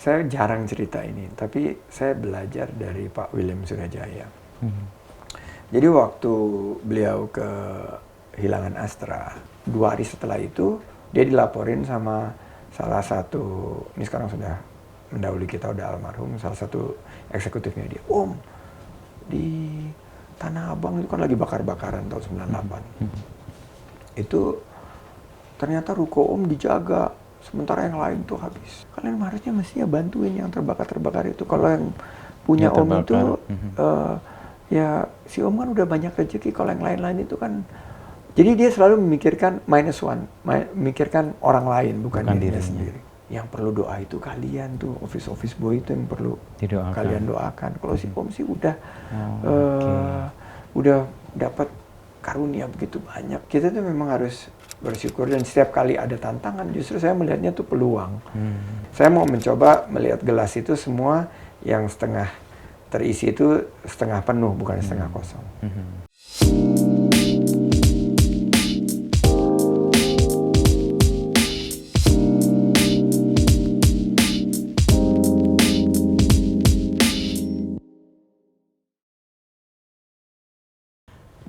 Saya jarang cerita ini, tapi saya belajar dari Pak William Surajaya. Jadi waktu beliau kehilangan Astra, 2 hari setelah itu dia dilaporin sama salah satu, ini sekarang sudah mendahului kita, udah almarhum, salah satu eksekutifnya dia, Om, di Tanah Abang itu kan lagi bakar-bakaran tahun 98. Itu ternyata ruko Om dijaga, sementara yang lain tuh habis. Kalian harusnya mestinya bantuin yang terbakar-terbakar itu. Kalau yang punya Om itu, ya si Om kan udah banyak rezeki, kalau yang lain-lain itu kan. Jadi dia selalu memikirkan minus one, memikirkan orang lain, bukan dirinya sendiri. Yang perlu doa itu kalian tuh, office boy itu yang perlu kalian doakan. Kalau si Om sih udah dapat karunia begitu banyak. Kita tuh memang harus bersyukur, dan setiap kali ada tantangan justru saya melihatnya tuh peluang. Saya mau mencoba melihat gelas itu semua yang setengah terisi itu setengah penuh, bukan setengah kosong.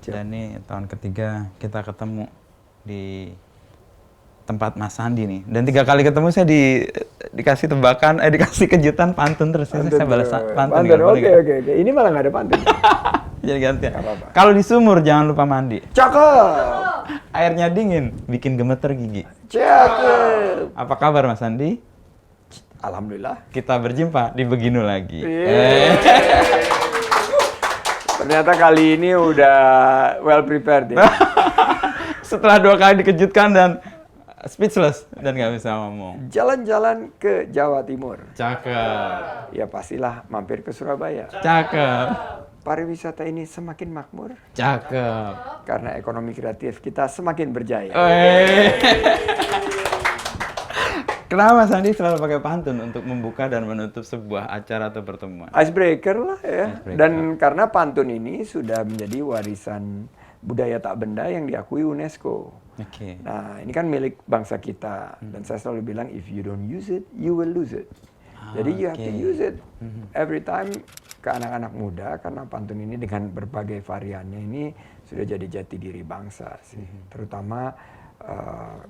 Dan ini tahun ketiga kita ketemu di tempat Mas Sandi nih. Dan 3 kali ketemu saya dikasih tebakan, dikasih kejutan pantun terus. Saya balas pantun. Oke. Ini malah nggak ada pantun. Jadi gantian. Kalau di sumur jangan lupa mandi. Cakep. Airnya dingin, bikin gemeter gigi. Cakep. Apa kabar Mas Sandi? Alhamdulillah. Kita berjumpa di Beginu lagi. Ternyata kali ini udah well prepared ya. Setelah 2 kali dikejutkan dan speechless dan nggak bisa ngomong. Jalan-jalan ke Jawa Timur. Cakep. Ya pastilah mampir ke Surabaya. Cakep. Pariwisata ini semakin makmur. Cakep. Karena ekonomi kreatif kita semakin berjaya. Kenapa Sandi selalu pakai pantun untuk membuka dan menutup sebuah acara atau pertemuan? Icebreaker lah ya. Icebreaker. Dan karena pantun ini sudah menjadi warisan budaya tak benda yang diakui UNESCO. Oke. Nah, ini kan milik bangsa kita. Dan saya selalu bilang, if you don't use it, you will lose it. Jadi you have to use it every time ke anak-anak muda, karena pantun ini dengan berbagai variannya ini sudah jadi jati diri bangsa sih. Terutama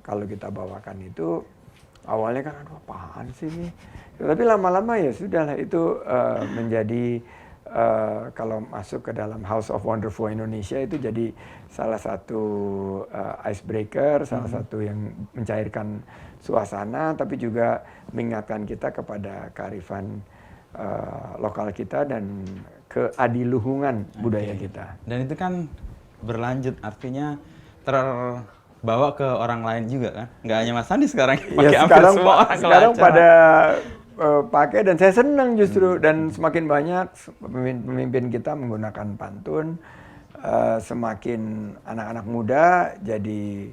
kalau kita bawakan itu, awalnya kan aduh apaan sih ini. Tapi lama-lama ya sudahlah itu menjadi kalau masuk ke dalam House of Wonderful Indonesia itu jadi salah satu icebreaker, salah satu yang mencairkan suasana, tapi juga mengingatkan kita kepada kearifan lokal kita dan keadiluhungan budaya kita. Dan itu kan berlanjut, artinya terbawa ke orang lain juga kan? Nggak hanya Mas Sandi sekarang yang pakai, sekarang pada pakai, dan saya senang justru. Dan semakin banyak pemimpin kita menggunakan pantun, semakin anak-anak muda jadi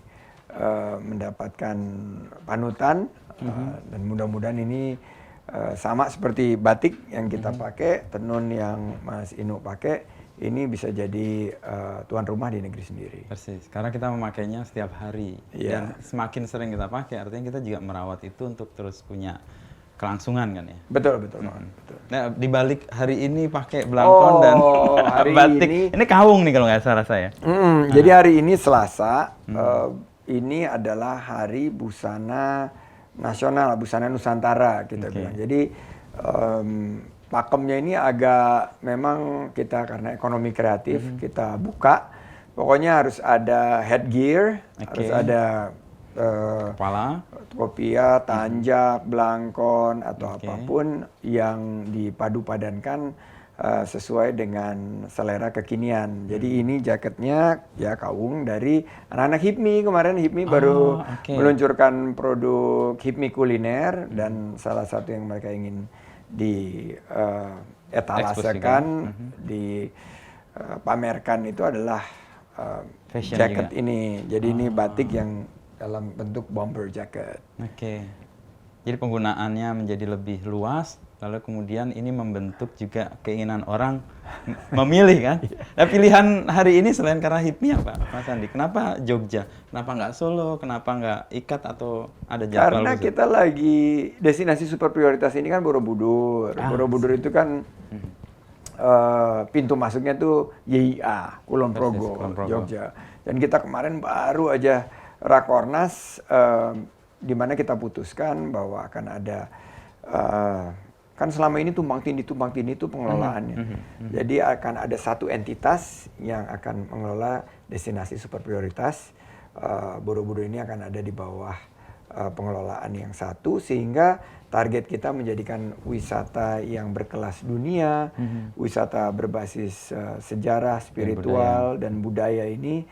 mendapatkan panutan, dan mudah-mudahan ini sama seperti batik yang kita pakai, tenun yang Mas Inu pakai, ini bisa jadi tuan rumah di negeri sendiri. Persis, karena kita memakainya setiap hari. Dan semakin sering kita pakai, artinya kita juga merawat itu untuk terus punya kelangsungan kan ya? Betul. Nah, di balik hari ini pakai belangkon dan batik. Ini kawung nih kalau nggak salah saya. Jadi hari ini Selasa, ini adalah hari busana nasional, busana Nusantara kita bilang. Jadi pakemnya ini agak, memang kita karena ekonomi kreatif kita buka. Pokoknya harus ada headgear, harus ada kepala, kopiah, tanjak, belangkon, atau apapun yang dipadu-padankan sesuai dengan selera kekinian. Jadi ini jaketnya ya kawung dari anak-anak HIPMI. Kemarin HIPMI baru meluncurkan produk HIPMI kuliner, dan salah satu yang mereka ingin di etalasekan, dipamerkan itu adalah jaket juga ini. Jadi ini batik yang dalam bentuk bomber jacket. Jadi penggunaannya menjadi lebih luas, lalu kemudian ini membentuk juga keinginan orang memilih kan. Nah, pilihan hari ini selain karena HIPMI apa, Mas Andi? Kenapa Jogja? Kenapa nggak Solo? Kenapa nggak Ikat atau ada jadwal Karena khusus? kita lagi destinasi super prioritas ini kan Borobudur. Borobudur itu kan pintu masuknya tuh YIA, Kulon Progo, Kulon Progo. Jogja. Dan kita kemarin baru aja Rakornas di mana kita putuskan bahwa akan ada kan selama ini tumpang tindih itu pengelolaannya. Jadi akan ada satu entitas yang akan mengelola destinasi super prioritas. Borobudur ini akan ada di bawah pengelolaan yang satu, sehingga target kita menjadikan wisata yang berkelas dunia, wisata berbasis sejarah, spiritual dan budaya ini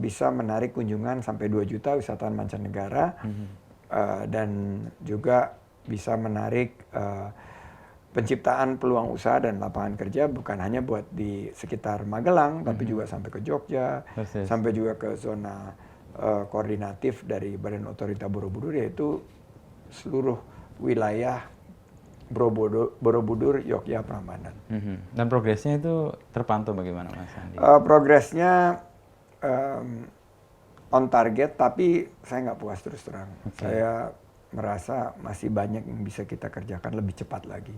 bisa menarik kunjungan sampai 2 juta wisatawan mancanegara, dan juga bisa menarik penciptaan peluang usaha dan lapangan kerja bukan hanya buat di sekitar Magelang, tapi juga sampai ke Jogja, sampai juga ke zona koordinatif dari Badan Otorita Borobudur, yaitu seluruh wilayah Borobudur, Yogyakarta, Prambanan. Dan progresnya itu terpantau bagaimana, Mas Andi? Progresnya on target, tapi saya nggak puas terus terang. Saya merasa masih banyak yang bisa kita kerjakan lebih cepat lagi.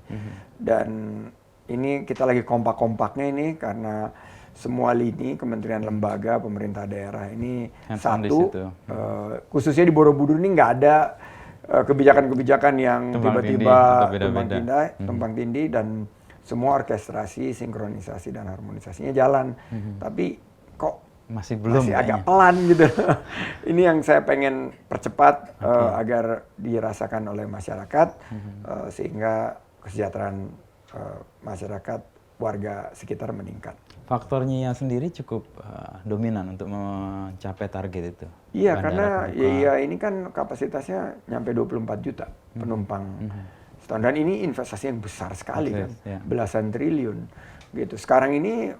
Dan ini kita lagi kompak-kompaknya ini karena semua lini kementerian, lembaga, pemerintah daerah ini satu. Khususnya di Borobudur ini nggak ada kebijakan-kebijakan yang tiba-tiba tumpang tindih, dan semua orkestrasi, sinkronisasi dan harmonisasinya jalan. Tapi kok masih agak pelan gitu. Ini yang saya pengen percepat agar dirasakan oleh masyarakat, sehingga kesejahteraan masyarakat, warga sekitar meningkat. Faktornya sendiri cukup dominan untuk mencapai target itu. Iya, karena ya ini kan kapasitasnya nyampe 24 juta penumpang setahun, dan ini investasi yang besar sekali kan, belasan triliun gitu. Sekarang ini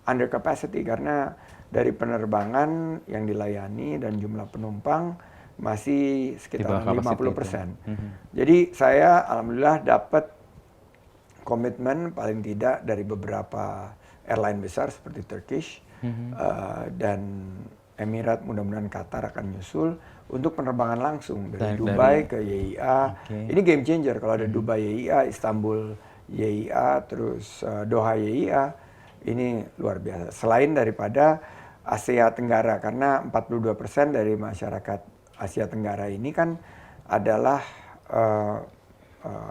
under capacity karena dari penerbangan yang dilayani dan jumlah penumpang masih sekitar 50%. Jadi saya alhamdulillah dapat komitmen paling tidak dari beberapa airline besar seperti Turkish dan Emirat, mudah-mudahan Qatar akan nyusul untuk penerbangan langsung dari Dubai ke YIA. Ini game changer kalau ada Dubai YIA, Istanbul YIA, terus Doha YIA. Ini luar biasa. Selain daripada Asia Tenggara, karena 42% dari masyarakat Asia Tenggara ini kan adalah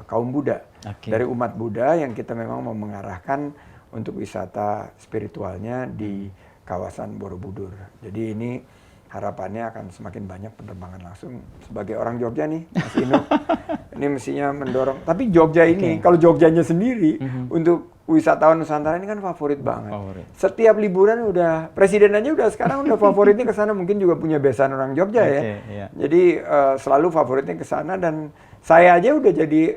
kaum Buddha. Dari umat Buddha yang kita memang mau mengarahkan untuk wisata spiritualnya di kawasan Borobudur. Jadi ini harapannya akan semakin banyak penerbangan langsung. Sebagai orang Jogja nih, Mas Ino, ini mestinya mendorong. Tapi Jogja ini, kalau Jogjanya sendiri, untuk wisatawan Nusantara ini kan favorit banget. Setiap liburan udah, presiden aja udah sekarang udah favoritnya ke sana. Mungkin juga punya besan orang Jogja ya. Jadi selalu favoritnya ke sana, dan saya aja udah jadi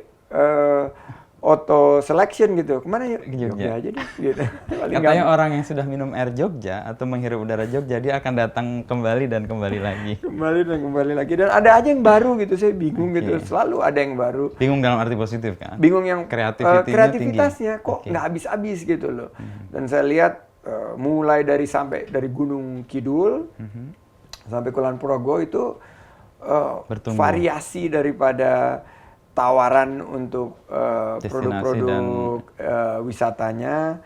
auto selection gitu. Kemana ya? Jogja aja deh. Gitu. Katanya orang yang sudah minum air Jogja atau menghirup udara Jogja, dia akan datang kembali dan kembali lagi. Kembali lagi. Dan ada aja yang baru gitu. Saya bingung gitu. Selalu ada yang baru. Bingung dalam arti positif kan? Bingung yang kreativitasnya tinggi. Kok nggak habis-habis gitu loh. Dan saya lihat mulai dari Gunung Kidul sampai Kulon Progo itu variasi daripada tawaran untuk produk-produk wisatanya,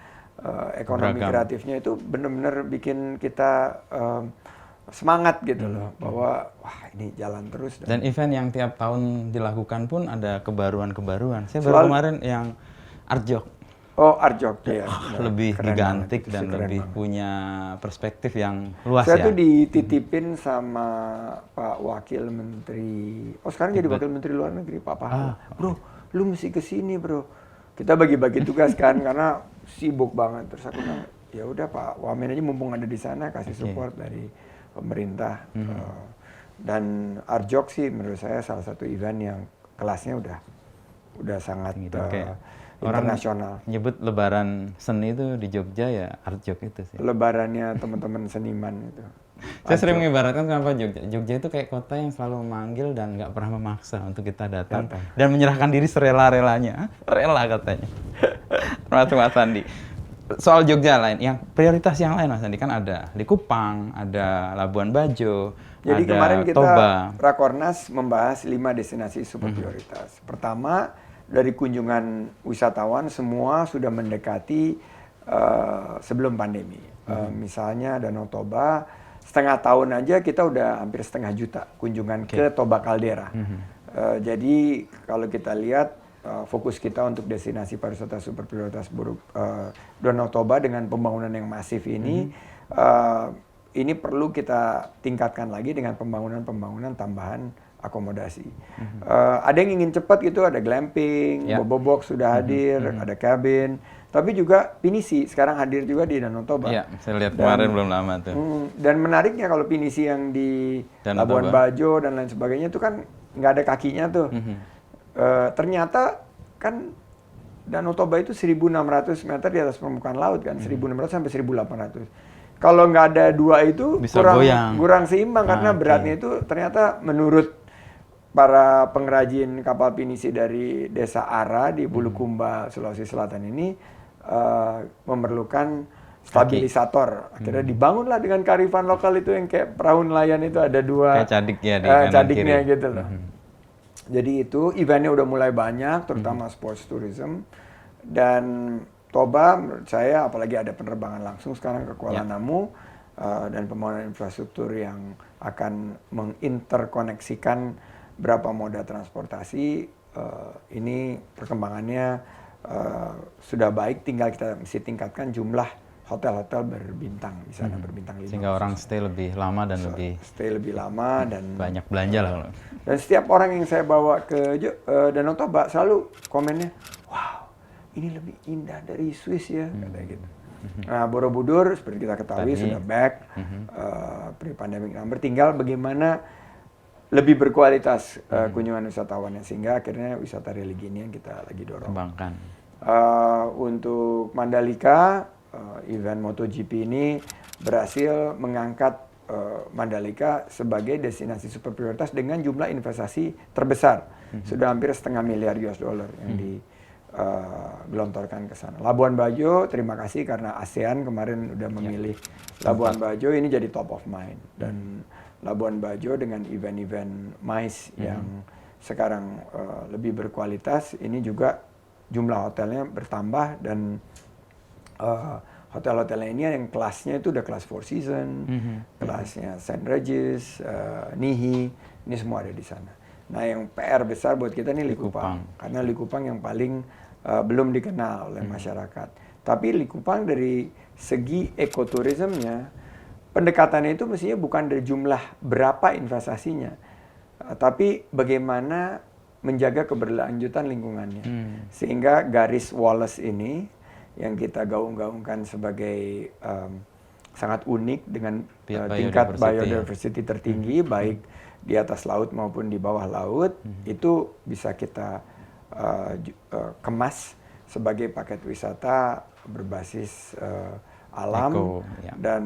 ekonomi kreatifnya itu benar-benar bikin kita semangat gitu loh, bahwa wah ini jalan terus. Dan event yang tiap tahun dilakukan pun ada kebaruan-kebaruan. Saya baru kemarin yang Art Jog. Oh, Art Jog ya. Lebih gigantik dan lebih punya perspektif yang luas. Saya tuh dititipin sama Pak Wakil Menteri. Oh, sekarang jadi Wakil Menteri Luar Negeri, Pak Pahala. Bro, lu mesti kesini bro. Kita bagi-bagi tugas kan karena sibuk banget. Terus aku bilang, ya udah Pak Wamen aja mumpung ada di sana, kasih support dari pemerintah. Dan Art Jog sih menurut saya salah satu event yang kelasnya udah sangat internasional. Nyebut lebaran seni itu di Jogja ya Art Jog itu sih. Lebarannya teman-teman seniman itu. Saya sering mengibaratkan kenapa Jogja. Jogja itu kayak kota yang selalu memanggil dan nggak pernah memaksa untuk kita datang dan menyerahkan diri serela-relanya. Rela katanya. Termasuk Mas Andi. Soal Jogja lain, yang prioritas yang lain Mas Andi kan ada Likupang, ada Labuan Bajo, Jadi ada kemarin kita Toba. Rakornas membahas 5 destinasi super prioritas. Pertama, dari kunjungan wisatawan semua sudah mendekati sebelum pandemi. Misalnya Danau Toba, setengah tahun aja kita udah hampir 1,5 juta kunjungan ke Toba Caldera. Jadi kalau kita lihat fokus kita untuk destinasi pariwisata super prioritas Danau Toba dengan pembangunan yang masif ini perlu kita tingkatkan lagi dengan pembangunan tambahan akomodasi. Ada yang ingin cepat gitu, ada glamping, Bobo Box sudah hadir, ada cabin, tapi juga Pinisi sekarang hadir juga di Danau Toba. Iya, saya lihat kemarin belum lama tuh. Dan menariknya kalau Pinisi yang di Labuan Bajo dan lain sebagainya itu kan nggak ada kakinya tuh. Ternyata kan Danau Toba itu 1.600 meter di atas permukaan laut kan, 1.600 sampai 1.800. Kalau nggak ada dua itu bisa kurang seimbang karena beratnya itu ternyata menurut para pengrajin kapal pinisi dari Desa Ara di Bulukumba, Sulawesi Selatan ini memerlukan stabilisator. Akhirnya dibangunlah dengan kearifan lokal itu yang kayak perahu nelayan itu ada dua kayak cadik ya di cadiknya gitu loh. Jadi itu eventnya udah mulai banyak, terutama sports tourism. Dan Toba menurut saya apalagi ada penerbangan langsung sekarang ke Kuala Namu dan pembangunan infrastruktur yang akan menginterkoneksikan berapa moda transportasi, ini perkembangannya sudah baik, tinggal kita mesti tingkatkan jumlah hotel-hotel berbintang di sana, berbintang 5. Sehingga orang stay lebih lama dan stay lebih lama dan banyak belanja lah. Dan setiap orang yang saya bawa ke Danau Toba selalu komennya, wow, ini lebih indah dari Swiss ya, katanya gitu. Nah, Borobudur seperti kita ketahui sudah back pre-pandemic number, tinggal bagaimana lebih berkualitas kunjungan wisatawannya, sehingga akhirnya wisata religi ini yang kita lagi dorong. Kembangkan. Untuk Mandalika, event MotoGP ini berhasil mengangkat Mandalika sebagai destinasi super prioritas dengan jumlah investasi terbesar. Sudah hampir $0,5 miliar yang digelontorkan ke sana. Labuan Bajo, terima kasih karena ASEAN kemarin udah memilih Labuan Bajo, ini jadi top of mind. Dan Labuan Bajo dengan event-event MICE yang sekarang lebih berkualitas, ini juga jumlah hotelnya bertambah dan hotel-hotelnya ini yang kelasnya itu udah kelas Four Seasons, kelasnya St. Regis, Nihi, ini semua ada di sana. Nah, yang PR besar buat kita ini Likupang. Karena Likupang yang paling belum dikenal oleh masyarakat. Tapi Likupang dari segi ekoturismnya, pendekatannya itu mestinya bukan dari jumlah berapa investasinya, tapi bagaimana menjaga keberlanjutan lingkungannya. Sehingga garis Wallace ini yang kita gaung-gaungkan sebagai sangat unik dengan tingkat biodiversity tertinggi, baik di atas laut maupun di bawah laut, itu bisa kita kemas sebagai paket wisata berbasis alam dan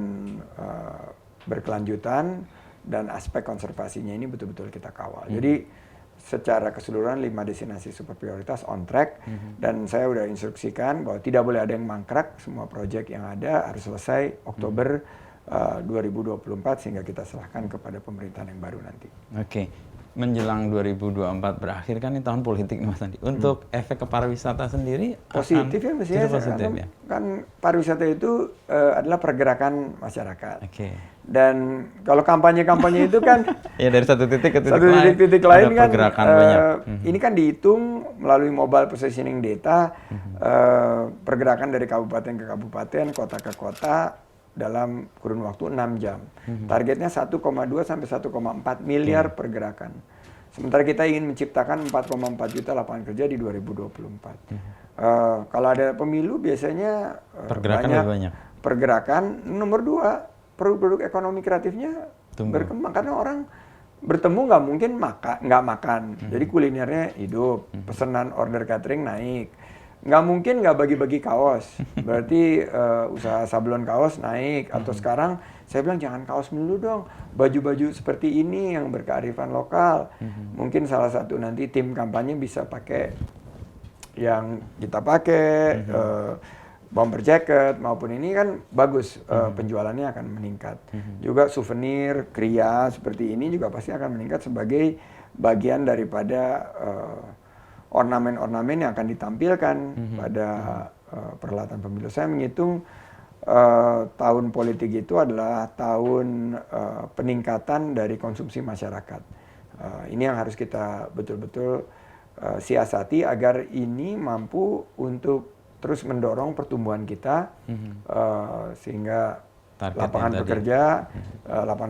berkelanjutan, dan aspek konservasinya ini betul-betul kita kawal. Jadi secara keseluruhan 5 destinasi super prioritas on track, dan saya udah instruksikan bahwa tidak boleh ada yang mangkrak, semua proyek yang ada harus selesai Oktober 2024 sehingga kita serahkan kepada pemerintahan yang baru nanti. Oke. Menjelang 2024 berakhir kan ini tahun politik Mas Andi. Untuk efek ke pariwisata sendiri positif ya mestinya, positif, ya? Kan pariwisata itu adalah pergerakan masyarakat. Dan kalau kampanye-kampanye itu kan ya dari satu titik ke titik lain kan banyak. Ini kan dihitung melalui mobile positioning data, pergerakan dari kabupaten ke kabupaten, kota ke kota dalam kurun waktu 6 jam. Targetnya 1,2 sampai 1,4 miliar pergerakan. Sementara kita ingin menciptakan 4,4 juta lapangan kerja di 2024. Kalau ada pemilu biasanya banyak pergerakan. Nomor 2, produk-produk ekonomi kreatifnya berkembang karena orang bertemu nggak mungkin nggak makan. Jadi kulinernya hidup, pesanan order catering naik. Nggak mungkin nggak bagi-bagi kaos, berarti usaha sablon kaos naik, atau sekarang Saya bilang jangan kaos melulu dong, baju-baju seperti ini yang berkearifan lokal. Mungkin salah satu nanti tim kampanye bisa pakai yang kita pakai, bomber jacket maupun ini kan bagus, penjualannya akan meningkat. Juga souvenir, kria seperti ini juga pasti akan meningkat sebagai bagian daripada ornamen-ornamen yang akan ditampilkan pada perhelatan pemilu. Saya menghitung tahun politik itu adalah tahun peningkatan dari konsumsi masyarakat. Ini yang harus kita betul-betul siasati agar ini mampu untuk terus mendorong pertumbuhan kita sehingga lapangan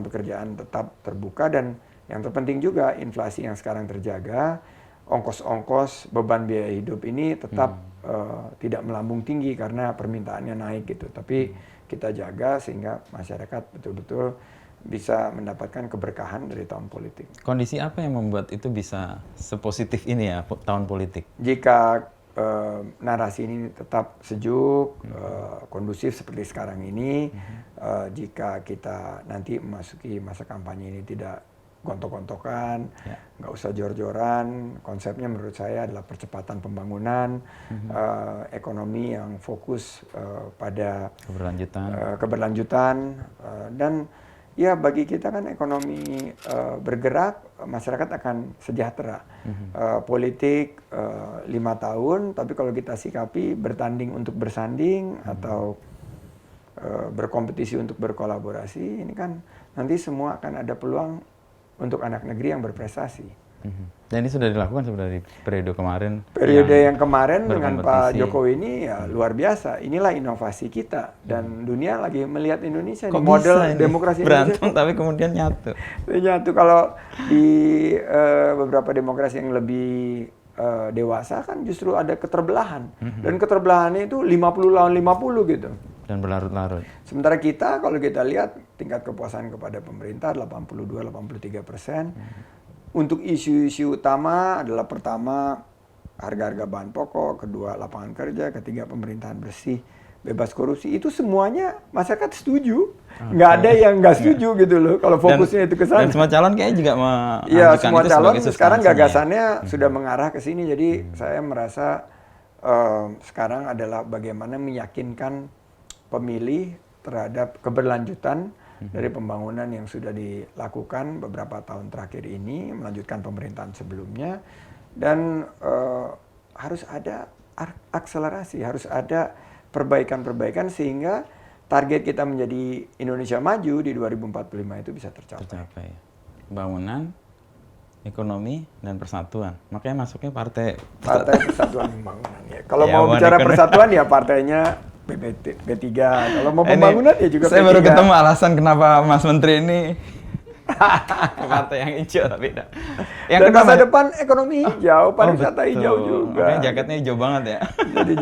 pekerjaan tetap terbuka, dan yang terpenting juga inflasi yang sekarang terjaga, ongkos-ongkos beban biaya hidup ini tetap tidak melambung tinggi karena permintaannya naik gitu. Tapi kita jaga sehingga masyarakat betul-betul bisa mendapatkan keberkahan dari tahun politik. Kondisi apa yang membuat itu bisa sepositif ini ya tahun politik? Jika narasi ini tetap sejuk, kondusif seperti sekarang ini, jika kita nanti memasuki masa kampanye ini tidak gontok-gontokan, nggak usah jor-joran. Konsepnya menurut saya adalah percepatan pembangunan, ekonomi yang fokus pada keberlanjutan, dan ya bagi kita kan ekonomi bergerak, masyarakat akan sejahtera. Politik 5 tahun, tapi kalau kita sikapi bertanding untuk bersanding atau berkompetisi untuk berkolaborasi, ini kan nanti semua akan ada peluang untuk anak negeri yang berprestasi. Dan ini sudah dilakukan sebenarnya di periode kemarin. Periode yang kemarin dengan Pak Jokowi ini ya luar biasa. Inilah inovasi kita, dan dunia lagi melihat Indonesia Kok di model bisa ini demokrasi berantem Indonesia. tapi kemudian nyatu. Nyatu. Kalau di beberapa demokrasi yang lebih dewasa kan justru ada keterbelahan, dan keterbelahannya itu 50 lawan 50 gitu. Dan berlarut-larut. Sementara kita kalau kita lihat tingkat kepuasan kepada pemerintah 82-83%. Untuk isu-isu utama adalah pertama harga-harga bahan pokok, kedua lapangan kerja, ketiga pemerintahan bersih, bebas korupsi. Itu semuanya masyarakat setuju. Nggak ada yang nggak setuju gitu loh kalau fokusnya itu ke sana. Dan semua calon kayaknya juga ya, semua itu calon sebagai sekarang substansinya. gagasannya sudah mengarah ke sini. Jadi saya merasa sekarang adalah bagaimana meyakinkan pemilih terhadap keberlanjutan dari pembangunan yang sudah dilakukan beberapa tahun terakhir ini, melanjutkan pemerintahan sebelumnya, dan harus ada akselerasi, harus ada perbaikan-perbaikan sehingga target kita menjadi Indonesia maju di 2045 itu bisa tercapai. Pembangunan, ekonomi, dan persatuan. Makanya masuknya Partai Persatuan Pembangunan. Ya. Kalau mau bicara persatuan ya partainya P3. Kalau mau pembangunan ya juga saya P3. baru ketemu alasan kenapa Mas Menteri ini ke partai yang hijau, tapi tidak. Yang dan masa depan ekonomi hijau, pariwisata hijau juga. Makanya jaketnya hijau banget ya. Jadi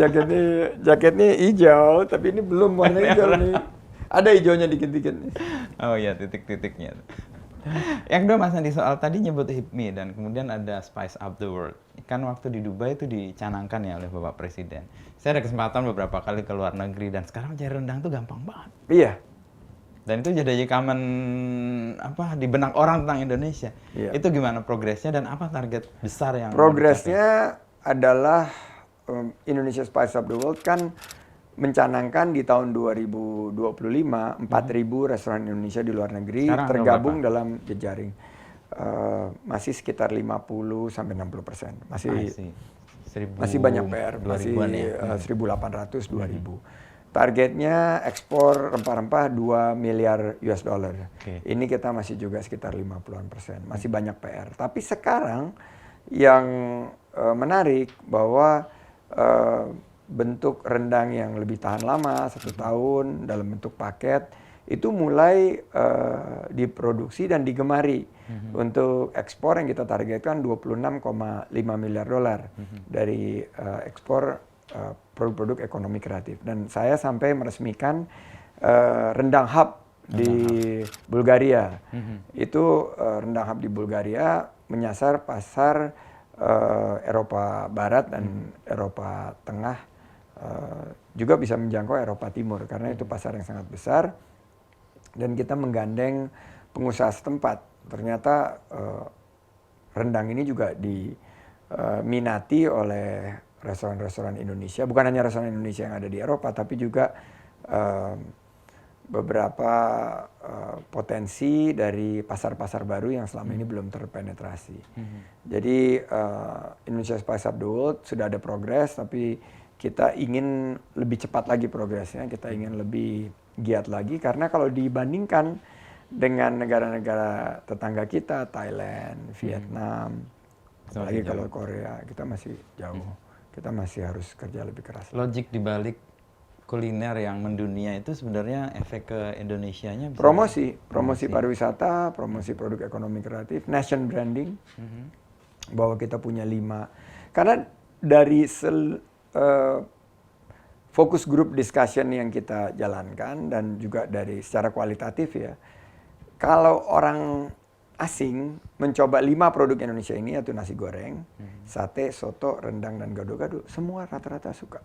jaketnya hijau, tapi ini belum warna hijau nih. Ada hijaunya dikit-dikit nih. Oh iya, titik-titiknya. Yang kedua Mas Andi, soal tadi nyebut HIPMI dan kemudian ada Spice Up the World. Kan waktu di Dubai itu dicanangkan ya oleh Bapak Presiden. Saya ada kesempatan beberapa kali ke luar negeri dan sekarang cari rendang tuh gampang banget. Iya. Dan itu jadi common di benak orang tentang Indonesia. Iya. Itu gimana progresnya dan apa target besar yang progresnya adalah Indonesia Spice Up the World kan mencanangkan di tahun 2025 4.000 restoran Indonesia di luar negeri sekarang tergabung dalam jejaring. Masih sekitar 50-60%. Masih banyak PR, masih 1.800-2.000. Targetnya ekspor rempah-rempah 2 miliar US dollar. Ini kita masih juga sekitar 50%. Masih banyak PR. Tapi sekarang yang menarik bahwa bentuk rendang yang lebih tahan lama 1 tahun dalam bentuk paket itu mulai diproduksi dan digemari. Untuk ekspor yang kita targetkan 26,5 miliar dolar dari ekspor produk-produk ekonomi kreatif. Dan saya sampai meresmikan rendang hub di Bulgaria. Itu rendang hub di Bulgaria menyasar pasar Eropa Barat dan Eropa Tengah, juga bisa menjangkau Eropa Timur karena itu pasar yang sangat besar. dan kita menggandeng pengusaha setempat. Ternyata rendang ini juga diminati oleh restoran-restoran Indonesia, bukan hanya restoran Indonesia yang ada di Eropa, tapi juga beberapa potensi dari pasar-pasar baru yang selama ini belum terpenetrasi. Jadi Indonesia Spice Up the World sudah ada progres, tapi kita ingin lebih cepat lagi progresnya, kita ingin lebih giat lagi, karena kalau dibandingkan dengan negara-negara tetangga kita, Thailand, Vietnam, apalagi kalau Korea, kita masih jauh. Kita masih harus kerja lebih keras. Logik dibalik kuliner yang mendunia itu sebenarnya efek ke Indonesianya bisa promosi pariwisata, promosi produk ekonomi kreatif, nation branding, bahwa kita punya 5. Karena dari focus group discussion yang kita jalankan dan juga dari secara kualitatif ya, kalau orang asing mencoba 5 produk Indonesia ini, yaitu nasi goreng, sate, soto, rendang, dan gado-gado, semua rata-rata suka.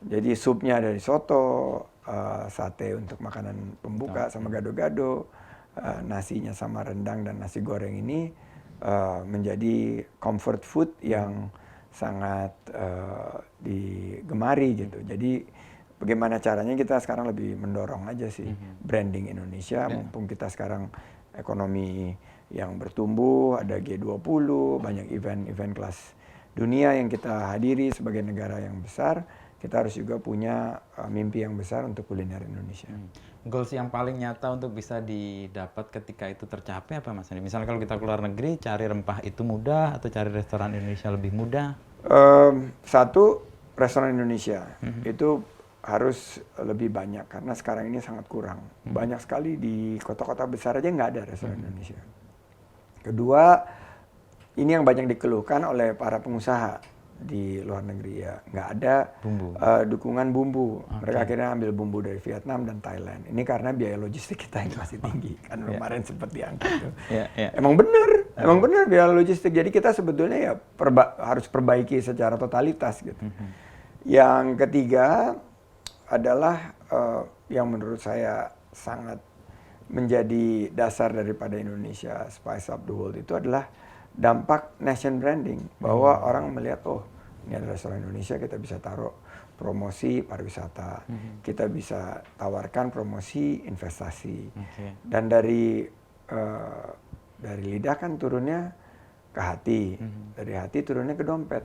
Jadi supnya dari soto, sate untuk makanan pembuka sama gado-gado, nasinya sama rendang dan nasi goreng ini menjadi comfort food yang sangat digemari gitu. Jadi bagaimana caranya kita sekarang lebih mendorong aja sih branding Indonesia, mumpung kita sekarang ekonomi yang bertumbuh, ada G20, banyak event-event kelas dunia yang kita hadiri sebagai negara yang besar. Kita harus juga punya mimpi yang besar untuk kuliner Indonesia. Goals yang paling nyata untuk bisa didapat ketika itu tercapai apa Mas Andi? Misalnya kalau kita keluar negeri, cari rempah itu mudah atau cari restoran Indonesia lebih mudah? Satu, restoran Indonesia itu harus lebih banyak karena sekarang ini sangat kurang. Banyak sekali di kota-kota besar aja nggak ada restoran Indonesia. Kedua, ini yang banyak dikeluhkan oleh para pengusaha di luar negeri ya, nggak ada dukungan bumbu. Mereka akhirnya ambil bumbu dari Vietnam dan Thailand. Ini karena biaya logistik kita yang masih tinggi kan kemarin sempat diangkat tuh. Emang benar biaya logistik. Jadi kita sebetulnya ya harus perbaiki secara totalitas gitu. Yang ketiga adalah yang menurut saya sangat menjadi dasar daripada Indonesia Spice Up the World itu adalah dampak nation branding, bahwa orang melihat ini ada restoran Indonesia, kita bisa taruh promosi pariwisata, kita bisa tawarkan promosi investasi, dan dari lidah kan turunnya ke hati, dari hati turunnya ke dompet.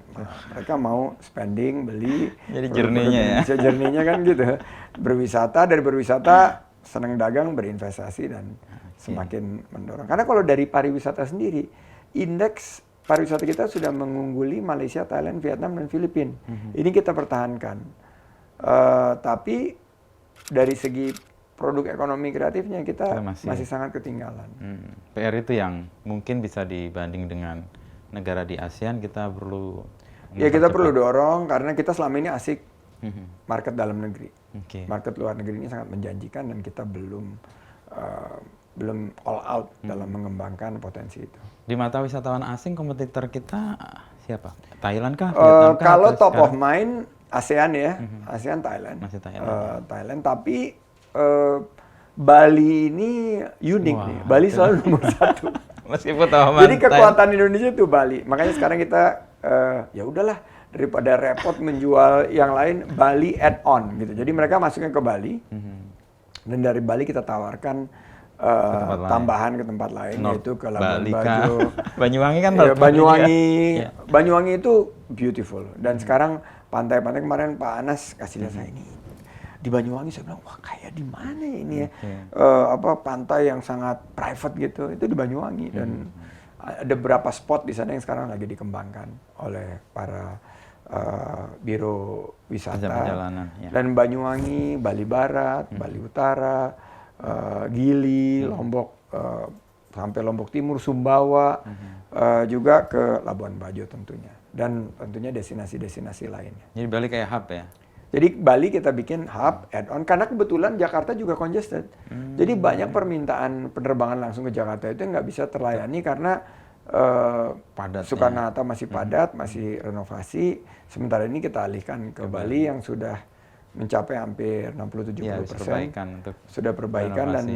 Mereka mau spending, beli, jadi journey-nya kan gitu. Berwisata, dari berwisata senang dagang, berinvestasi, dan semakin mendorong. Karena kalau dari pariwisata sendiri, indeks pariwisata kita sudah mengungguli Malaysia, Thailand, Vietnam, dan Filipina. Ini kita pertahankan. Tapi dari segi produk ekonomi kreatifnya kita masih sangat ketinggalan. PR itu yang mungkin bisa dibanding dengan negara di ASEAN, kita perlu... Ya kita perlu dorong karena kita selama ini asik market dalam negeri. Market luar negeri ini sangat menjanjikan dan kita belum all out dalam mengembangkan potensi itu. Di mata wisatawan asing, kompetitor kita siapa? Thailand kah? Vietnam kah? Kalau top of mind ASEAN ya, ASEAN Thailand. Masih Thailand. Thailand, tapi Bali ini unik nih. Bali selalu nomor 1. Meskipun top of mind. Jadi kekuatan Indonesia itu Bali. Makanya sekarang kita ya udahlah, daripada repot menjual yang lain, Bali add-on gitu. Jadi mereka masuknya ke Bali, dan dari Bali kita tawarkan tambahan ke tempat lain, yaitu ke Labuan Bajo. Banyuwangi kan? Ya, Banyuwangi itu beautiful. Dan sekarang pantai-pantai, kemarin Pak Anas kasih lihat saya ini di Banyuwangi, saya bilang wah kayak di mana ya ini ya, pantai yang sangat private gitu, itu di Banyuwangi. Dan ada beberapa spot di sana yang sekarang lagi dikembangkan oleh para biro wisata. Dan Banyuwangi, Bali Barat, Bali Utara, Gili, Lombok, sampai Lombok Timur, Sumbawa, juga ke Labuan Bajo tentunya, dan tentunya destinasi-destinasi lainnya. Jadi Bali kayak hub ya? Jadi Bali kita bikin hub, add-on, karena kebetulan Jakarta juga congested. Jadi banyak permintaan penerbangan langsung ke Jakarta itu nggak bisa terlayani karena Soekarno-Hatta masih padat, masih renovasi. Sementara ini kita alihkan ke Bali yang sudah mencapai hampir 60-70%. Sudah perbaikan dan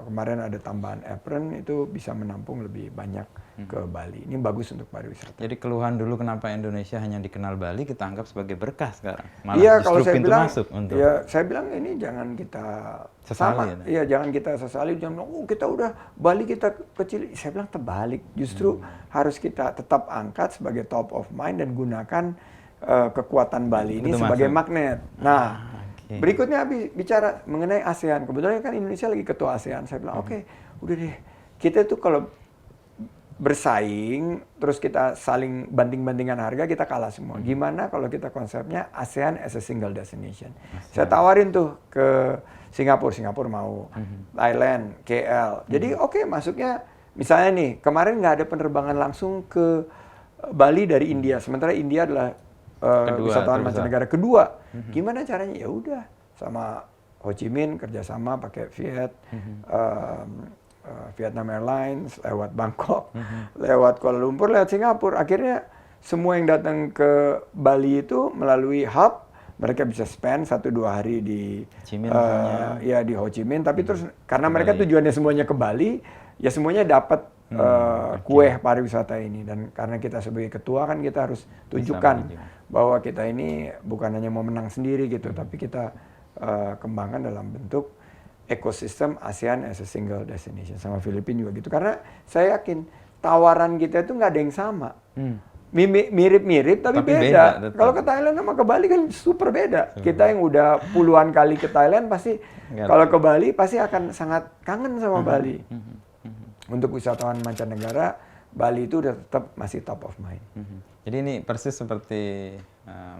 kemarin ada tambahan apron itu bisa menampung lebih banyak ke Bali. Ini bagus untuk pariwisata. Jadi keluhan dulu kenapa Indonesia hanya dikenal Bali kita anggap sebagai berkah sekarang. Malah iya, justru kalau saya pintu bilang, masuk untuk. Ya, saya bilang ini jangan kita sesali. Iya, jangan kita sesali. Jangan bilang, oh kita udah Bali kita kecil. Saya bilang terbalik. Justru harus kita tetap angkat sebagai top of mind dan gunakan kekuatan Bali ini sebagai magnet. Nah, berikutnya bicara mengenai ASEAN. Kebetulan kan Indonesia lagi ketua ASEAN. Saya bilang, oke, udah deh. Kita tuh kalau bersaing, terus kita saling banting-bantingan harga, kita kalah semua. Gimana kalau kita konsepnya ASEAN as a single destination? Saya tawarin tuh ke Singapura mau, Thailand, KL. Jadi oke, masuknya misalnya nih, kemarin nggak ada penerbangan langsung ke Bali dari India, sementara India adalah wisatawan mancanegara kedua. Gimana caranya? Ya udah, sama Ho Chi Minh kerjasama pakai Vietnam Airlines, lewat Bangkok, lewat Kuala Lumpur, lewat Singapura. Akhirnya semua yang datang ke Bali itu melalui hub, mereka bisa spend 1-2 hari di di Ho Chi Minh. Tapi terus karena mereka tujuannya semuanya ke Bali, ya semuanya dapat kue pariwisata ini. Dan karena kita sebagai ketua kan kita harus tunjukkan bahwa kita ini bukan hanya mau menang sendiri gitu, tapi kita kembangkan dalam bentuk ekosistem ASEAN as a single destination. Sama Filipina juga gitu. Karena saya yakin tawaran kita itu nggak ada yang sama. Mirip-mirip tapi beda. Kalau ke Thailand sama ke Bali kan super beda. Kita yang udah puluhan kali ke Thailand pasti kalau ke Bali pasti akan sangat kangen sama Bali. Untuk wisatawan mancanegara, Bali itu udah tetap masih top of mind. Jadi ini persis seperti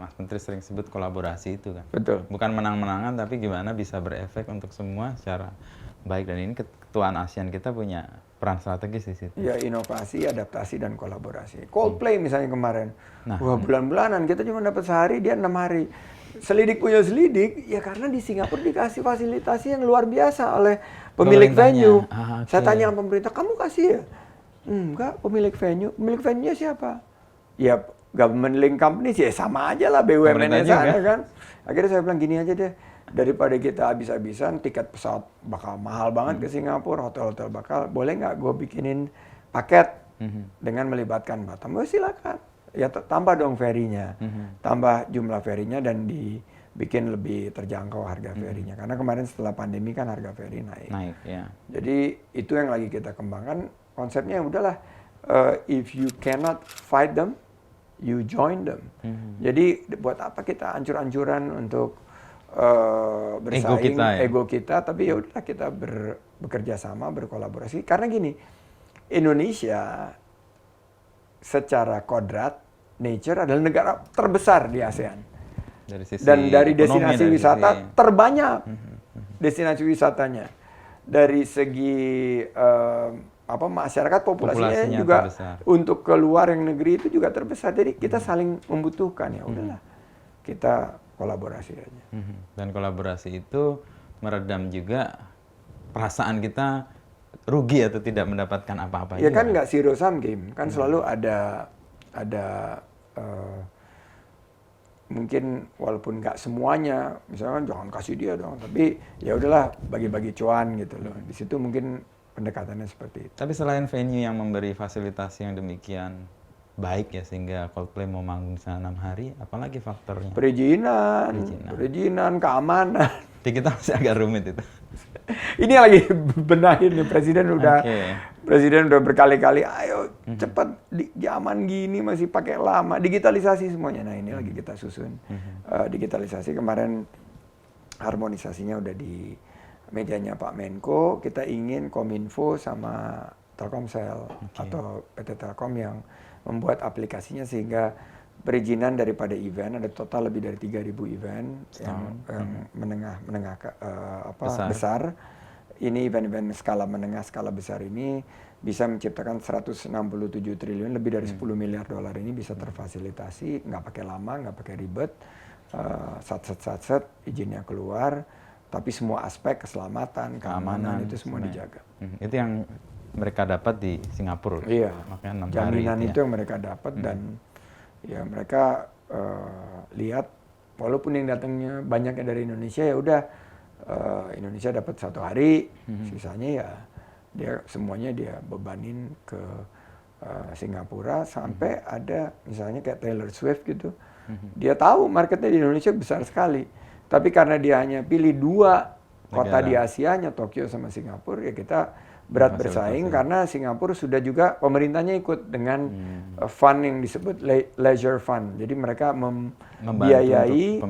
Mas Menteri sering sebut kolaborasi itu kan. Betul. Bukan menang-menangan tapi gimana bisa berefek untuk semua secara baik, dan ini ketuaan ASEAN kita punya peran strategis di situ. Ya, inovasi, adaptasi dan kolaborasi. Coldplay misalnya kemarin. Wah, bulan-bulanan kita cuma dapat sehari, dia 6 hari. Selidik punya selidik, ya karena di Singapura dikasih fasilitasi yang luar biasa oleh pemilik venue. Saya tanya sama pemerintah, kamu kasih ya? Enggak, pemilik venue. Pemilik venue-nya siapa? Ya, government link company sih, sama aja lah BUMN-nya sana kan. Akhirnya saya bilang gini aja deh, daripada kita habis-habisan, tiket pesawat bakal mahal banget ke Singapura, hotel-hotel bakal, boleh nggak gue bikinin paket dengan melibatkan Batam? Oh, silakan. Ya tambah dong ferinya, tambah jumlah ferinya dan dibikin lebih terjangkau harga ferinya. Karena kemarin setelah pandemi kan harga feri naik. Ya. Jadi itu yang lagi kita kembangkan. Konsepnya udahlah, if you cannot fight them, you join them. Jadi buat apa kita ancur-ancuran untuk bersaing, ego kita, tapi ya udah kita bekerja sama, berkolaborasi. Karena gini, Indonesia secara kodrat nature adalah negara terbesar di ASEAN. Dan dari destinasi wisata terbanyak destinasi wisatanya. Dari segi masyarakat populasinya juga terbesar. Untuk keluar yang negeri itu juga terbesar. Jadi kita saling membutuhkan, ya udahlah. Kita kolaborasi aja. Dan kolaborasi itu meredam juga perasaan kita rugi atau tidak mendapatkan apa-apa. Ya kan nggak zero sum game, kan selalu ada mungkin walaupun nggak semuanya, misalkan jangan kasih dia dong, tapi ya udahlah bagi-bagi cuan gitu loh. Di situ mungkin pendekatannya seperti itu. Tapi selain venue yang memberi fasilitas yang demikian baik ya sehingga Coldplay mau manggung di sana 6 hari, apalagi faktornya? Perizinan, keamanan. Di kita masih agak rumit itu. Ini lagi benahin nih, Presiden udah berkali-kali, ayo cepat zaman gini masih pakai lama, digitalisasi semuanya. Nah ini lagi kita susun digitalisasi. Kemarin harmonisasinya udah di mejanya Pak Menko. Kita ingin Kominfo sama Telkomsel atau PT Telkom yang membuat aplikasinya sehingga perizinan daripada event, ada total lebih dari 3.000 event yang menengah besar. Ini event-event skala menengah, skala besar ini bisa menciptakan 167 triliun, lebih dari 10 miliar dolar ini bisa terfasilitasi, nggak pakai lama, nggak pakai ribet, sat, izinnya keluar, tapi semua aspek keselamatan, keamanan itu semua dijaga. Itu yang mereka dapat di Singapura. Iya, makanya 6 jaminan hari itu yang mereka dapat dan ya mereka lihat walaupun yang datangnya banyaknya dari Indonesia, ya udah Indonesia dapat 1 hari, sisanya ya semuanya dia bebanin ke Singapura, sampai ada misalnya kayak Taylor Swift gitu. Dia tahu marketnya di Indonesia besar sekali, tapi karena dia hanya pilih 2 kota di Asianya, Tokyo sama Singapura, ya kita berat bersaing karena Singapura sudah juga pemerintahnya ikut dengan fund yang disebut leisure fund. Jadi mereka membiayai,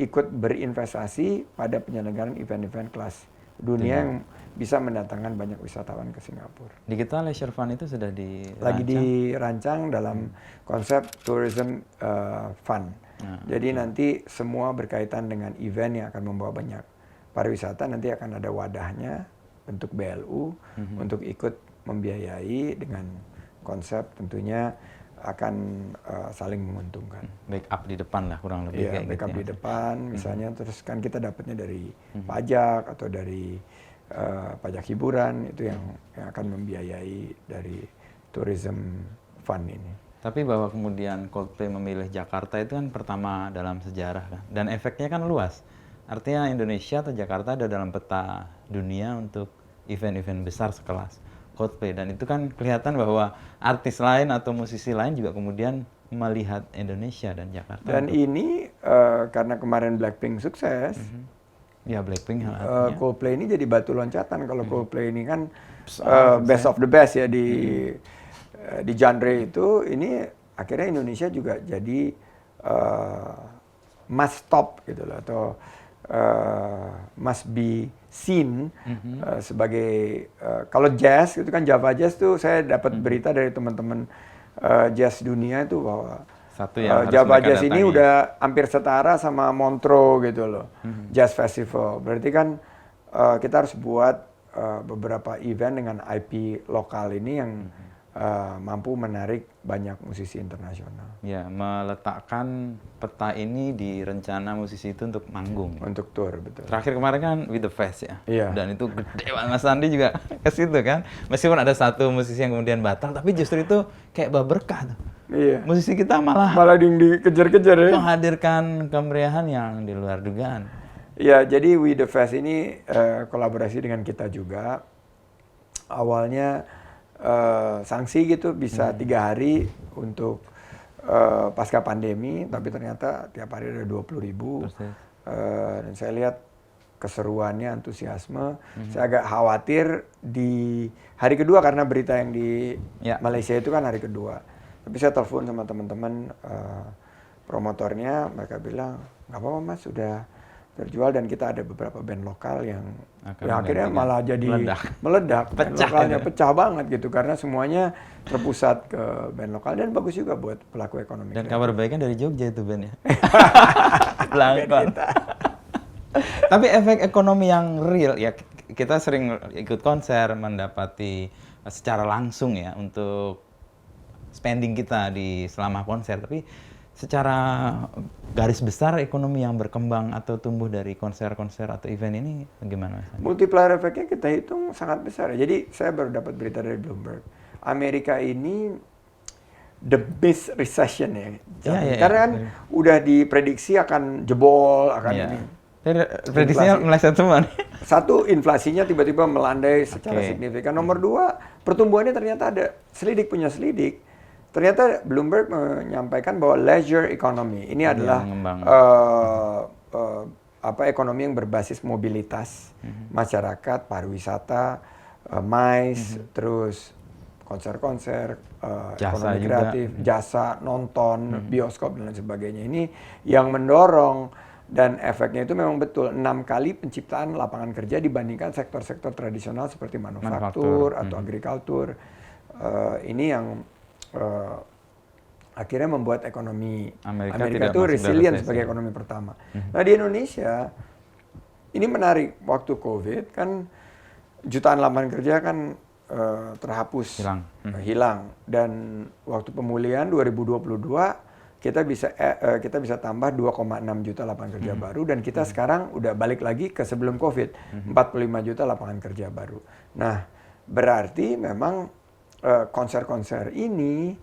ikut berinvestasi pada penyelenggaraan event-event kelas dunia yang bisa mendatangkan banyak wisatawan ke Singapura. Digital leisure fund itu sudah dirancang? Lagi dirancang dalam konsep tourism fund. Jadi nanti semua berkaitan dengan event yang akan membawa banyak pariwisata, nanti akan ada wadahnya bentuk BLU untuk ikut membiayai, dengan konsep tentunya akan saling menguntungkan. Backup di depan lah kurang lebih. Iya, backup di depan misalnya, terus kan kita dapatnya dari pajak atau dari pajak hiburan, itu yang akan membiayai dari tourism fund ini. Tapi bahwa kemudian Coldplay memilih Jakarta itu kan pertama dalam sejarah kan, dan efeknya kan luas. Artinya Indonesia atau Jakarta ada dalam peta dunia untuk event-event besar sekelas Coldplay, dan itu kan kelihatan bahwa artis lain atau musisi lain juga kemudian melihat Indonesia dan Jakarta. Dan ini karena kemarin Blackpink sukses, ya Blackpink Coldplay ini jadi batu loncatan. Kalau Coldplay ini kan best of the best ya di genre itu, ini akhirnya Indonesia juga jadi must stop gitu loh, atau must be seen sebagai kalau jazz itu kan, Java Jazz tuh saya dapat berita dari teman-teman jazz dunia itu bahwa Java Jazz ini udah hampir setara sama Montreux gitu loh, Jazz Festival. Berarti kan kita harus buat beberapa event dengan IP lokal ini yang mampu menarik banyak musisi internasional. Ya, meletakkan peta ini di rencana musisi itu untuk manggung. Untuk tour, betul. Terakhir kemarin kan With The Fest ya. Iya. Dan itu gede banget, Mas Andi juga ke situ kan. Meskipun ada 1 musisi yang kemudian batal, tapi justru itu kayak berkah tuh. Iya. Musisi kita malah dikejar-kejar ya. Menghadirkan kemeriahan yang di luar dugaan. Ya, jadi With The Fest ini kolaborasi dengan kita juga. Awalnya sanksi gitu bisa 3 hari untuk pasca pandemi, tapi ternyata tiap hari ada 20.000. Dan saya lihat keseruannya, antusiasme. Saya agak khawatir di hari kedua, karena berita yang di Malaysia itu kan hari kedua. Tapi saya telepon sama teman-teman promotornya, mereka bilang nggak apa-apa Mas, sudah terjual, dan kita ada beberapa band lokal yang akhirnya malah jadi meledak. Band lokalnya pecah banget gitu, karena semuanya terpusat ke band lokal, dan bagus juga buat pelaku ekonomi. Dan kabar baiknya dari Jogja itu band ya. Belangkon. Tapi efek ekonomi yang real ya, kita sering ikut konser, mendapati secara langsung ya untuk spending kita di selama konser, tapi secara garis besar ekonomi yang berkembang atau tumbuh dari konser-konser atau event ini bagaimana Mas? Multiplier efeknya kita hitung sangat besar. Jadi saya baru dapat berita dari Bloomberg, Amerika ini the best recession ya. Karena kan udah diprediksi akan jebol, akan ini. Prediksinya meleset semua nih. 1, inflasinya tiba-tiba melandai secara signifikan. Nomor 2, pertumbuhannya ternyata ada. Selidik punya selidik. Ternyata Bloomberg menyampaikan bahwa leisure economy ini adalah ekonomi yang berbasis mobilitas masyarakat, pariwisata, MICE, terus konser-konser, ekonomi kreatif, jasa, nonton, bioskop dan lain sebagainya. Ini yang mendorong, dan efeknya itu memang betul 6 kali penciptaan lapangan kerja dibandingkan sektor-sektor tradisional seperti manufaktur atau agrikultur. Ini yang akhirnya membuat ekonomi Amerika itu resilient sebagai ekonomi pertama. Nah di Indonesia ini menarik, waktu COVID kan jutaan lapangan kerja kan terhapus, hilang, dan waktu pemulihan 2022 kita bisa tambah 2,6 juta lapangan kerja baru, dan kita sekarang udah balik lagi ke sebelum COVID, 45 juta lapangan kerja baru. Nah berarti memang konser-konser ini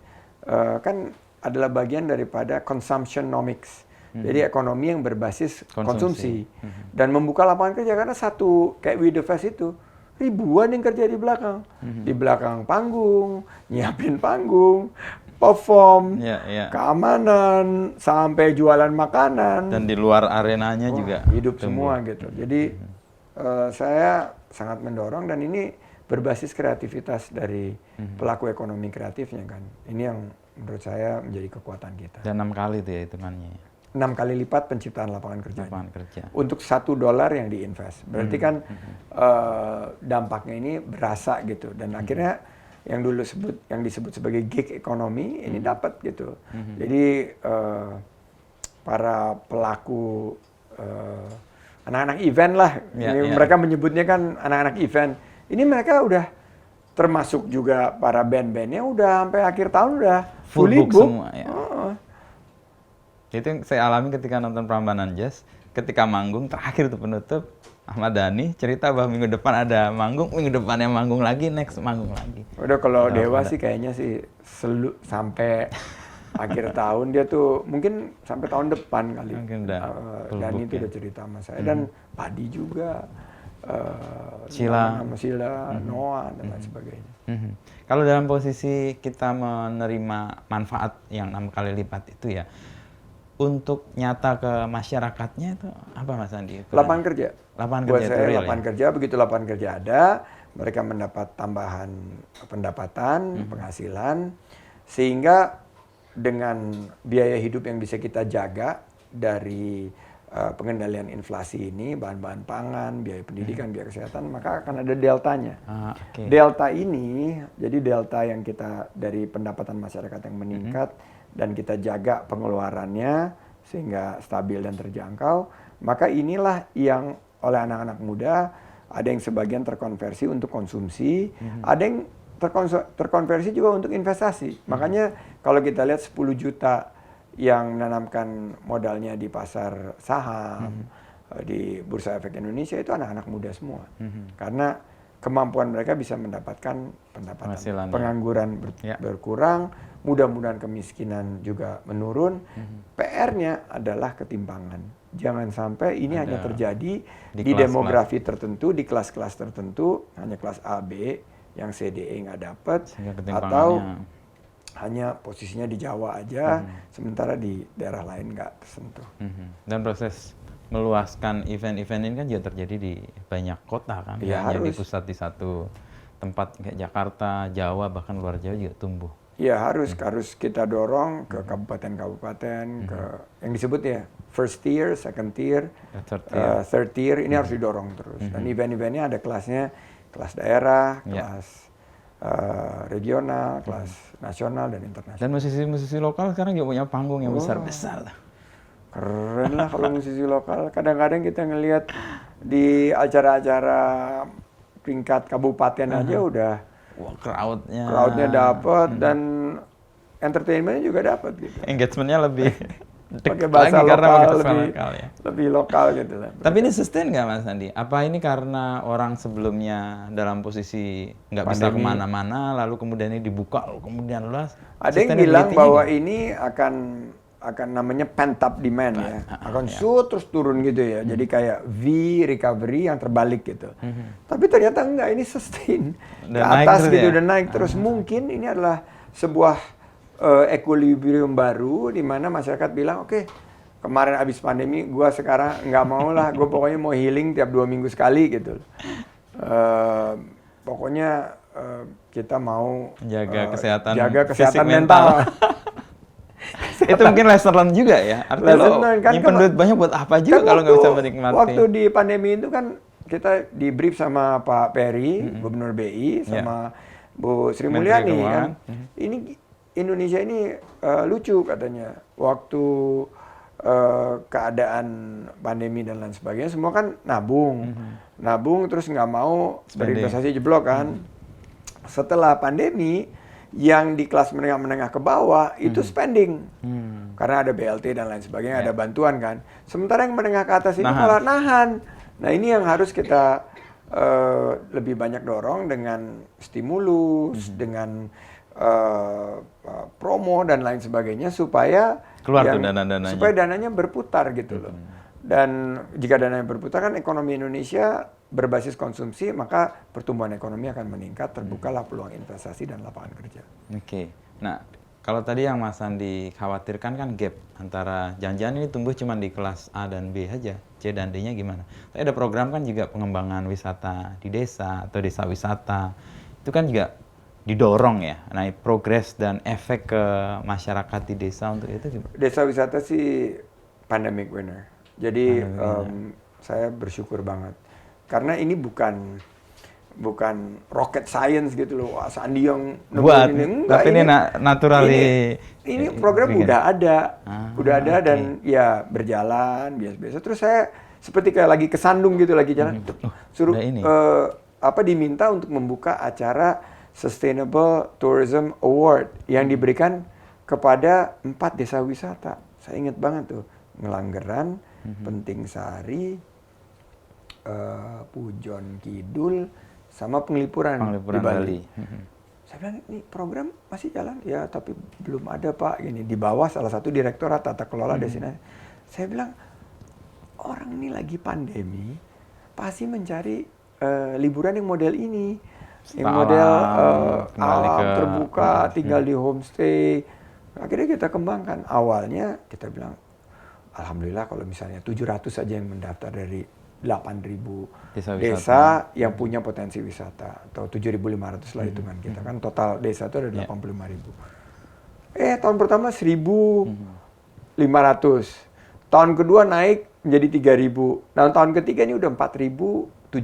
kan adalah bagian daripada consumptionomics. Jadi ekonomi yang berbasis konsumsi. Dan membuka lapangan kerja karena satu kayak We The Fest itu ribuan yang kerja di belakang. Di belakang panggung, nyiapin panggung, perform, keamanan, sampai jualan makanan. Dan di luar arenanya juga hidup semua gitu. Jadi saya sangat mendorong dan ini berbasis kreativitas dari pelaku ekonomi kreatifnya kan. Ini yang menurut saya menjadi kekuatan kita. Dan 6 kali itu ya hitungannya. 6 kali lipat penciptaan lapangan kerja. Untuk $1 yang diinvest. Berarti kan dampaknya ini berasa gitu. Dan akhirnya yang disebut sebagai gig ekonomi ini dapat gitu. Jadi para pelaku anak-anak event lah, mereka menyebutnya kan anak-anak event. Ini mereka udah termasuk juga para band-bandnya udah sampai akhir tahun udah full book semua ya. Itu yang saya alami ketika nonton Prambanan Jazz, ketika manggung terakhir itu penutup Ahmad Dhani cerita bahwa minggu depan ada manggung, minggu depannya manggung lagi, next manggung lagi. Udah kalau Dewa sih kayaknya sih sampai akhir tahun dia tuh mungkin sampai tahun depan kali. Dhani itu udah cerita sama saya dan Padi juga. Sila, Noah dan lain sebagainya. Kalau dalam posisi kita menerima manfaat yang 6 kali lipat itu ya, untuk nyata ke masyarakatnya itu apa Mas Andi? Lapangan kerja. Buat saya lapangan ya? kerja, begitu lapangan kerja ada, mereka mendapat tambahan pendapatan, penghasilan, sehingga dengan biaya hidup yang bisa kita jaga dari pengendalian inflasi ini, bahan-bahan pangan, biaya pendidikan, biaya kesehatan, maka akan ada deltanya. Delta ini, jadi delta yang kita dari pendapatan masyarakat yang meningkat dan kita jaga pengeluarannya sehingga stabil dan terjangkau, maka inilah yang oleh anak-anak muda ada yang sebagian terkonversi untuk konsumsi, ada yang terkonversi juga untuk investasi. Makanya kalau kita lihat 10 juta yang menanamkan modalnya di pasar saham, di Bursa Efek Indonesia itu anak-anak muda semua. Karena kemampuan mereka bisa mendapatkan pendapatan. Pengangguran berkurang, mudah-mudahan kemiskinan juga menurun. PR-nya adalah ketimpangan. Jangan sampai ini hanya terjadi di demografi tertentu, di kelas-kelas tertentu, hanya kelas A, B, yang CDE nggak dapat, atau hanya posisinya di Jawa aja, sementara di daerah lain nggak tersentuh. Dan proses meluaskan event-event ini kan juga terjadi di banyak kota kan, hanya di pusat di satu tempat kayak Jakarta, Jawa, bahkan luar Jawa juga tumbuh. Ya harus kita dorong ke kabupaten-kabupaten, ke yang disebut ya first tier, second tier, third tier, ini harus didorong terus. Dan event-eventnya ada kelasnya, kelas daerah, kelas regional, kelas nasional dan internasional. Dan musisi-musisi lokal sekarang juga punya panggung yang besar-besar. Keren lah kalau musisi lokal. Kadang-kadang kita ngelihat di acara-acara tingkat kabupaten aja udah crowdnya dapat dan entertainmentnya juga dapat gitu. Engagementnya lebih pakai bahasa lokal, lebih lokal gitu lah. Tapi ini sustain nggak Mas Andi? Apa ini karena orang sebelumnya dalam posisi nggak bisa kemana-mana, lalu kemudian ini dibuka, kemudian luas? Ada yang bilang bahwa ini akan namanya pent up demand ya, akan terus turun gitu ya. Jadi kayak V recovery yang terbalik gitu. Tapi ternyata enggak, ini sustain ke atas gitu dan naik terus. Mungkin ini adalah sebuah equilibrium baru di mana masyarakat bilang oke, kemarin abis pandemi gue sekarang nggak mau lah, gue pokoknya mau healing tiap 2 minggu sekali gitu. Pokoknya kita mau jaga kesehatan mental. Itu mungkin lesson learn juga ya. Artinya kan nyimpen duit banyak buat apa juga kalau nggak bisa menikmati. Waktu di pandemi itu kan kita di brief sama Pak Peri, Gubernur BI, sama Bu Sri Mulyani kan. Ini Indonesia ini lucu katanya. Waktu keadaan pandemi dan lain sebagainya, semua kan nabung terus nggak mau berinvestasi jeblok kan. Setelah pandemi, yang di kelas menengah ke bawah itu spending. Karena ada BLT dan lain sebagainya, ada bantuan kan. Sementara yang menengah ke atas itu malah nahan. Nah ini yang harus kita lebih banyak dorong dengan stimulus, dengan promo dan lain sebagainya supaya keluar tuh dana-dananya. Supaya dananya berputar gitu loh. Dan jika dananya berputar kan ekonomi Indonesia berbasis konsumsi, maka pertumbuhan ekonomi akan meningkat, terbukalah peluang investasi dan lapangan kerja. Oke. Nah, kalau tadi yang Mas Andi khawatirkan kan gap antara jangan-jangan ini tumbuh cuma di kelas A dan B aja, C dan D-nya gimana? Tapi ada program kan juga pengembangan wisata di desa atau desa wisata. Itu kan juga didorong ya. Nah, progres dan efek ke masyarakat di desa untuk itu gimana? Desa wisata sih pandemic winner. Jadi saya bersyukur banget. Karena ini bukan rocket science gitu loh. Wah, Sandi yang buat ini enggak, tapi ini naturally ini program udah ada. Udah ada okay. dan ya berjalan biasa-biasa. Terus saya seperti kayak lagi kesandung gitu lagi jalan. Suruh diminta untuk membuka acara Sustainable Tourism Award yang diberikan kepada 4 desa wisata. Saya ingat banget tuh, Ngelanggeran, Penting Sari, Pujon Kidul, sama Penglipuran di Bali. Saya bilang, ini program masih jalan? Ya, tapi belum ada Pak. Gini, di bawah salah satu direktorat tata kelola destinasi. Saya bilang, orang ini lagi pandemi, pasti mencari liburan yang model ini. Yang model alam terbuka, tinggal di homestay. Akhirnya kita kembangkan. Awalnya kita bilang, alhamdulillah kalau misalnya 700 saja yang mendaftar dari 8.000 desa yang punya potensi wisata, atau 7.500 lah hitungan kita kan, total desa itu ada 85.000. Tahun pertama 1.500, tahun kedua naik menjadi 3.000, nah tahun ketiga ini udah 4.700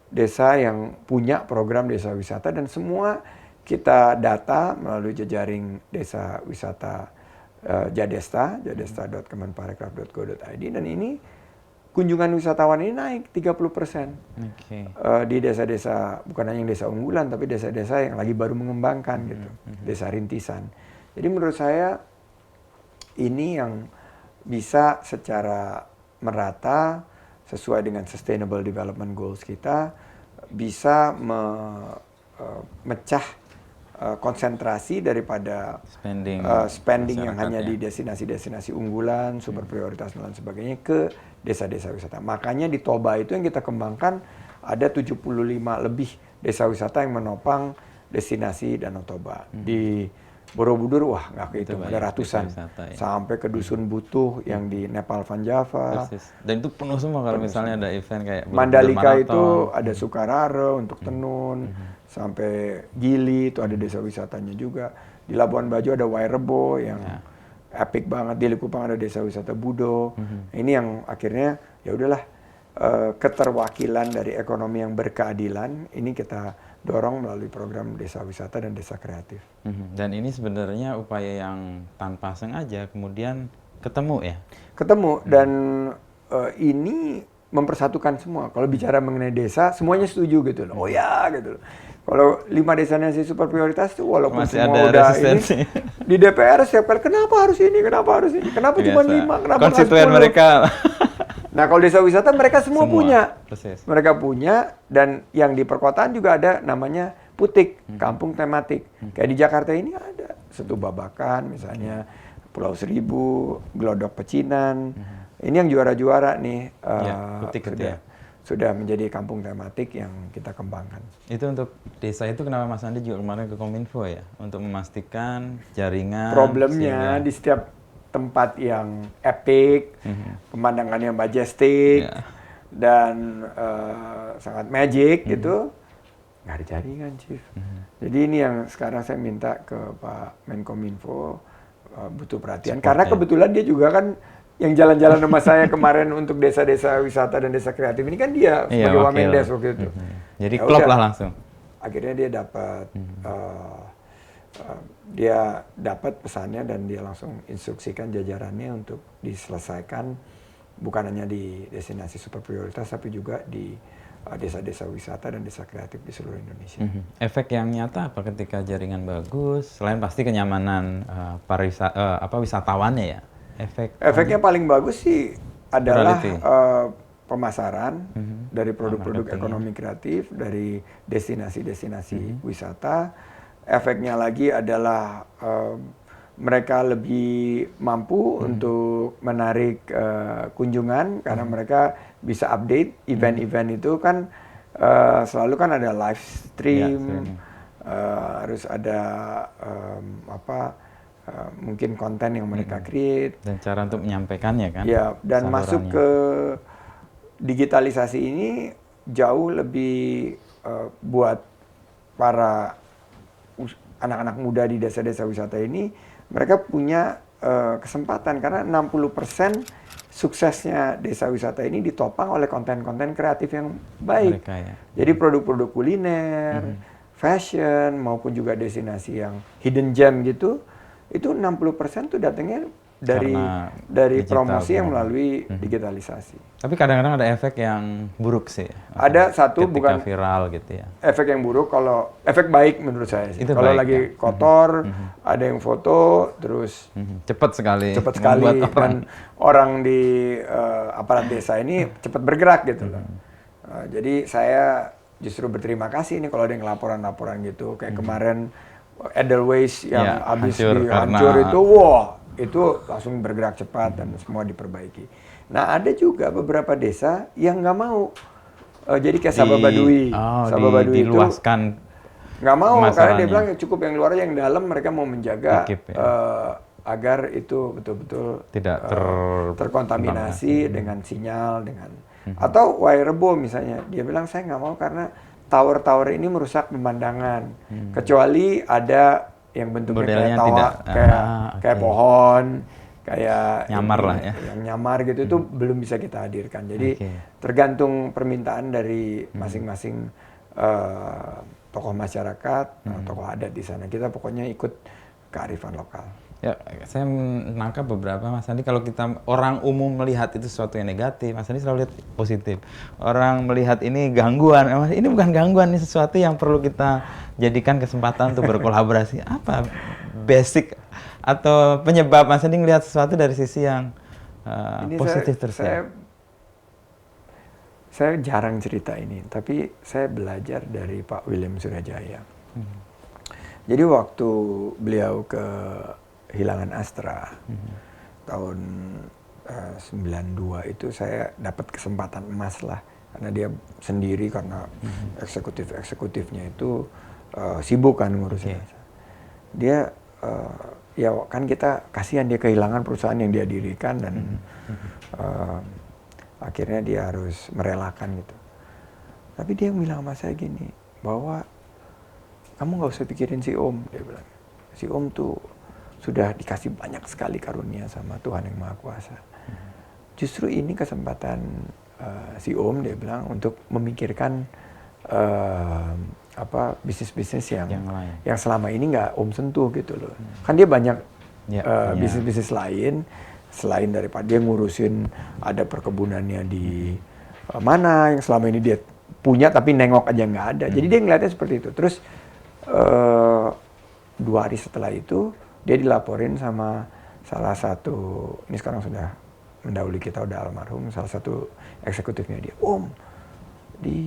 desa yang punya program desa wisata, dan semua kita data melalui jejaring desa wisata Jadesta, jadesta.kemenparekraf.go.id, dan ini kunjungan wisatawan ini naik 30%. Di desa-desa, bukan hanya yang desa unggulan, tapi desa-desa yang lagi baru mengembangkan gitu, desa rintisan. Jadi menurut saya ini yang bisa secara merata sesuai dengan Sustainable Development Goals kita bisa memecah konsentrasi daripada spending yang hanya di destinasi-destinasi unggulan, super prioritas dan lain sebagainya ke desa-desa wisata. Makanya di Toba itu yang kita kembangkan ada 75 lebih desa wisata yang menopang destinasi Danau Toba. Di Borobudur, wah nggak kehitung, ada ratusan. Wisata, ya. Sampai ke Dusun Butuh yang di Nepal Van Java. Persis. Dan itu penuh semua kalau misalnya ada event kayak Mandalika itu ada Sukarare untuk tenun. Sampai Gili itu ada desa wisatanya juga. Di Labuan Bajo ada Wairebo yang epic banget. Di Likupang ada desa wisata Budo. Ini yang akhirnya ya udahlah, keterwakilan dari ekonomi yang berkeadilan ini kita dorong melalui program desa wisata dan desa kreatif. Dan ini sebenarnya upaya yang tanpa sengaja kemudian ketemu ya? Ketemu, dan ini mempersatukan semua. Kalau bicara mengenai desa, semuanya setuju gitu loh. Oh ya gitu loh. Kalau 5 destinasi super prioritas tuh walaupun masih semua ada udah resistensi. ini, di DPR setiap kali, kenapa harus ini, kenapa harus ini, kenapa cuma 5, kenapa konstituen mereka. Nah, kalau desa wisata mereka semua punya. Persis. Mereka punya, dan yang di perkotaan juga ada namanya Putik, kampung tematik. Kayak di Jakarta ini ada Setu Babakan misalnya, Pulau Seribu, Glodok Pecinan. Ini yang juara-juara nih. Putik sudah menjadi kampung tematik yang kita kembangkan. Itu untuk desa itu kenapa Mas Andi juga kemarin ke Kominfo ya? Untuk memastikan jaringan. Problemnya di setiap tempat yang epic, pemandangannya majestic, dan sangat magic gitu, nggak ada jaringan, Chief. Jadi ini yang sekarang saya minta ke Pak Menkominfo, butuh perhatian. Karena kebetulan dia juga kan yang jalan-jalan sama saya kemarin untuk desa-desa wisata dan desa kreatif ini kan dia sebagai Wamendes waktu itu. Jadi klop lah langsung. Akhirnya dia dapat pesannya dan dia langsung instruksikan jajarannya untuk diselesaikan bukan hanya di destinasi super prioritas tapi juga di desa-desa wisata dan desa kreatif di seluruh Indonesia. Efek yang nyata apa ketika jaringan bagus, selain pasti kenyamanan wisatawannya ya? Efeknya paling bagus sih adalah pemasaran dari produk-produk ekonomi kreatif, dari destinasi-destinasi wisata. efeknya lagi adalah mereka lebih mampu untuk menarik kunjungan karena mereka bisa update event-event itu kan selalu kan ada live stream, harus ada mungkin konten yang mereka create dan cara untuk menyampaikannya kan. ya, dan masuk ke digitalisasi ini jauh lebih buat para anak-anak muda di desa-desa wisata ini, mereka punya kesempatan karena 60% suksesnya desa wisata ini ditopang oleh konten-konten kreatif yang baik. Mereka, ya. Jadi produk-produk kuliner, fashion maupun juga destinasi yang hidden gem gitu, itu 60% tuh datangnya dari digital, promosi yang melalui digitalisasi. Tapi kadang-kadang ada efek yang buruk sih. Ada satu ketika bukan viral gitu ya. efek yang buruk, kalau efek baik menurut saya sih. Itu Kalau baik, lagi ya. kotor, ada yang foto terus Cepat sekali. membuat membuat orang. dan orang di aparat desa ini cepat bergerak gitu loh. Jadi saya justru berterima kasih nih kalau ada yang laporan-laporan gitu kayak kemarin Edelweiss yang Ya, habis hancur dihancur karena- itu, wah itu langsung bergerak cepat dan semua diperbaiki. Nah ada juga beberapa desa yang nggak mau jadi kayak Sabah Baduy. Sabah Baduy itu diluaskan. nggak mau karena masalahnya. dia bilang cukup yang luar, yang dalam mereka mau menjaga Dikip, ya. agar itu betul-betul Tidak terkontaminasi dengan sinyal, dengan atau Wairebo misalnya, dia bilang saya nggak mau karena tower-tower ini merusak pemandangan, kecuali ada yang bentuknya Modelnya kayak tidak, kayak oke. pohon, kayak Nyamar ini, lah ya. yang nyamar gitu itu belum bisa kita hadirkan. Jadi Oke. tergantung permintaan dari masing-masing tokoh masyarakat, tokoh adat di sana. Kita pokoknya ikut kearifan lokal. Ya, saya menangkap beberapa, Mas Andi, kalau kita orang umum melihat itu sesuatu yang negatif, Mas Andi selalu lihat positif. Orang melihat ini gangguan, Mas, ini bukan gangguan, ini sesuatu yang perlu kita jadikan kesempatan untuk berkolaborasi. Apa basic atau penyebab Mas Andi melihat sesuatu dari sisi yang Ini positif terus ya? Saya jarang cerita ini, tapi saya belajar dari Pak William Surajaya. Jadi waktu beliau kehilangan Astra tahun 92 itu saya dapat kesempatan emas lah, karena dia sendiri karena eksekutifnya itu sibuk kan ngurusin. Dia ya kan kita kasihan dia kehilangan perusahaan yang dia dirikan dan akhirnya dia harus merelakan gitu. Tapi dia bilang sama saya gini, bahwa kamu nggak usah pikirin si Om, dia bilang. Si Om tuh sudah dikasih banyak sekali karunia sama Tuhan Yang Maha Kuasa. Justru ini kesempatan si Om, dia bilang, untuk memikirkan bisnis-bisnis yang selama ini nggak Om sentuh gitu loh. Kan dia banyak bisnis-bisnis lain selain daripada dia ngurusin ada perkebunannya di mana yang selama ini dia punya tapi nengok aja nggak ada. Jadi dia ngeliatnya seperti itu. Terus 2 hari setelah itu dia dilaporin sama salah satu, ini sekarang sudah mendahului kita, udah almarhum, salah satu eksekutifnya dia, Om, di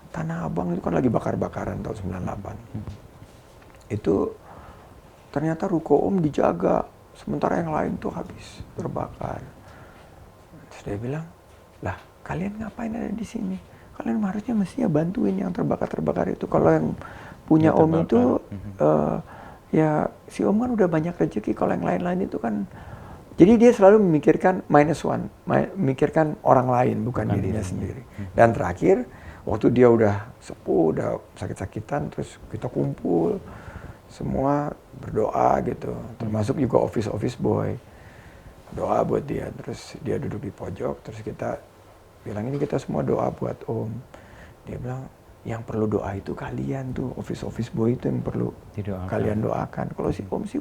Tanah Abang itu kan lagi bakar-bakaran tahun 98. Itu ternyata ruko Om dijaga, sementara yang lain tuh habis terbakar. Terus dia bilang, lah kalian ngapain ada di sini? Kalian harusnya mestinya bantuin yang terbakar-terbakar itu. Kalau yang punya Om itu, ya si Om kan udah banyak rezeki, kalau yang lain-lain itu kan. Jadi dia selalu memikirkan minus one, memikirkan orang lain, bukan dirinya sendiri. Dan terakhir, waktu dia udah sepuh, udah sakit-sakitan, terus kita kumpul, semua berdoa gitu, termasuk juga office boy, doa buat dia. Terus dia duduk di pojok, terus kita bilang, ini kita semua doa buat Om. Dia bilang, yang perlu doa itu kalian tuh, office boy itu yang perlu kalian doakan. Kalau si Om sih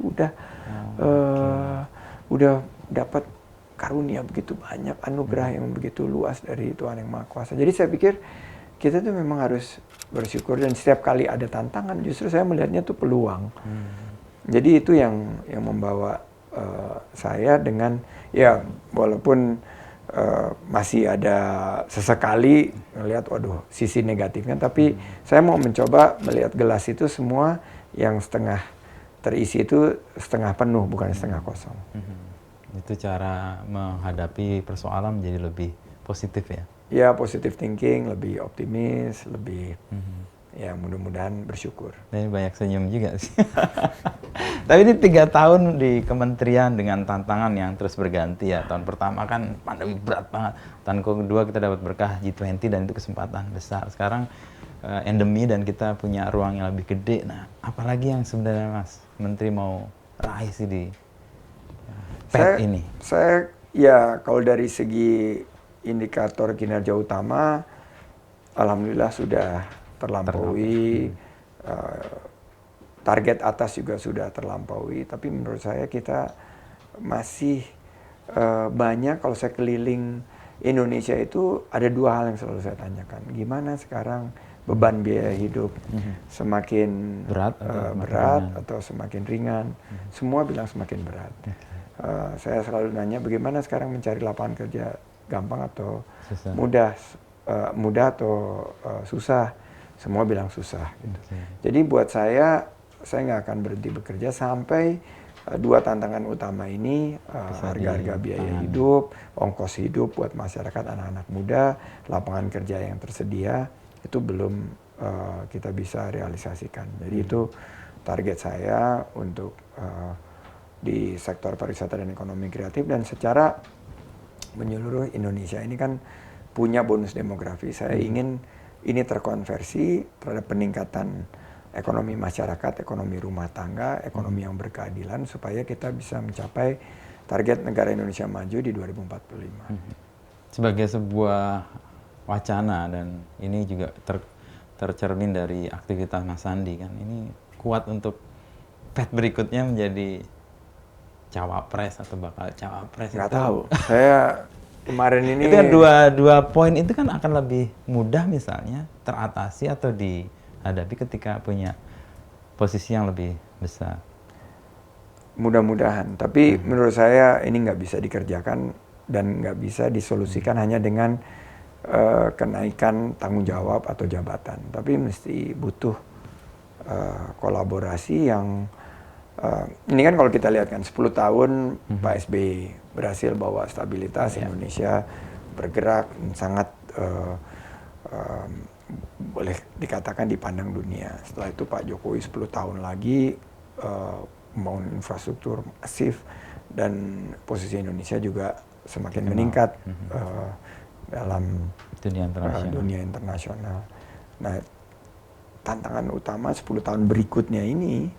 udah dapat karunia begitu banyak, anugerah yang begitu luas dari Tuhan Yang Maha Kuasa. Jadi saya pikir kita tuh memang harus bersyukur, dan setiap kali ada tantangan justru saya melihatnya tuh peluang. Jadi itu yang membawa saya dengan, ya walaupun masih ada sesekali ngelihat waduh sisi negatifnya, tapi saya mau mencoba melihat gelas itu semua yang setengah terisi itu setengah penuh, bukan setengah kosong. Itu cara menghadapi persoalan menjadi lebih positif ya? Ya, positive thinking, lebih optimis, lebih ya mudah-mudahan bersyukur. Ini banyak senyum juga sih. Tapi ini 3 tahun di kementerian dengan tantangan yang terus berganti ya. Tahun pertama kan pandemi berat banget. Tahun kedua kita dapat berkah G20 dan itu kesempatan besar. Sekarang endemi dan kita punya ruang yang lebih gede. Nah, apalagi yang sebenarnya Mas Menteri mau raih sih di PET ini? Saya ya kalau dari segi indikator kinerja utama, alhamdulillah sudah terlampaui. Target atas juga sudah terlampaui. Tapi menurut saya kita masih banyak, kalau saya keliling Indonesia itu ada 2 hal yang selalu saya tanyakan. Gimana sekarang beban biaya hidup semakin berat atau semakin ringan? Semua bilang semakin berat. Saya selalu nanya bagaimana sekarang mencari lapangan kerja gampang atau susah. Mudah atau susah. Semua bilang susah. Gitu. Jadi buat saya nggak akan berhenti bekerja sampai 2 tantangan utama ini, harga-harga biaya hidup, ongkos hidup buat masyarakat, anak-anak muda, lapangan kerja yang tersedia, itu belum kita bisa realisasikan. Jadi itu target saya untuk di sektor pariwisata dan ekonomi kreatif, dan secara menyeluruh Indonesia ini kan punya bonus demografi. Saya ingin ini terkonversi terhadap peningkatan ekonomi masyarakat, ekonomi rumah tangga, ekonomi yang berkeadilan, supaya kita bisa mencapai target negara Indonesia maju di 2045. Sebagai sebuah wacana, dan ini juga tercermin dari aktivitas Mas Sandi kan, ini kuat untuk PET berikutnya menjadi cawapres atau bakal cawapres? Nggak tahu. Saya kemarin ini itu kan dua poin itu kan akan lebih mudah misalnya teratasi atau dihadapi ketika punya posisi yang lebih besar. Mudah-mudahan. Tapi menurut saya ini nggak bisa dikerjakan dan nggak bisa disolusikan hanya dengan kenaikan tanggung jawab atau jabatan. Tapi mesti butuh kolaborasi yang ini kan kalau kita lihat kan 10 tahun Pak SBY berhasil bawa stabilitas Indonesia bergerak sangat boleh dikatakan dipandang dunia. Setelah itu Pak Jokowi 10 tahun lagi membangun infrastruktur masif dan posisi Indonesia juga semakin meningkat dalam dunia internasional. Nah, tantangan utama 10 tahun berikutnya ini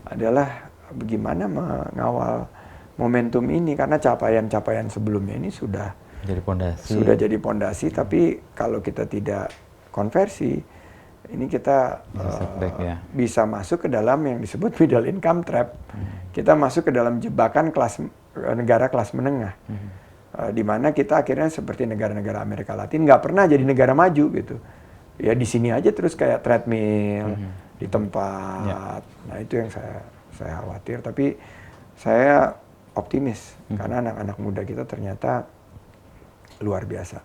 adalah bagaimana mengawal momentum ini, karena capaian-capaian sebelumnya ini sudah jadi pondasi, tapi kalau kita tidak konversi, ini kita bisa masuk ke dalam yang disebut middle income trap. Kita masuk ke dalam jebakan negara kelas menengah, di mana kita akhirnya seperti negara-negara Amerika Latin, nggak pernah jadi negara maju gitu. Ya di sini aja terus kayak treadmill di tempat. Nah itu yang saya khawatir, tapi saya optimis karena anak-anak muda kita ternyata luar biasa.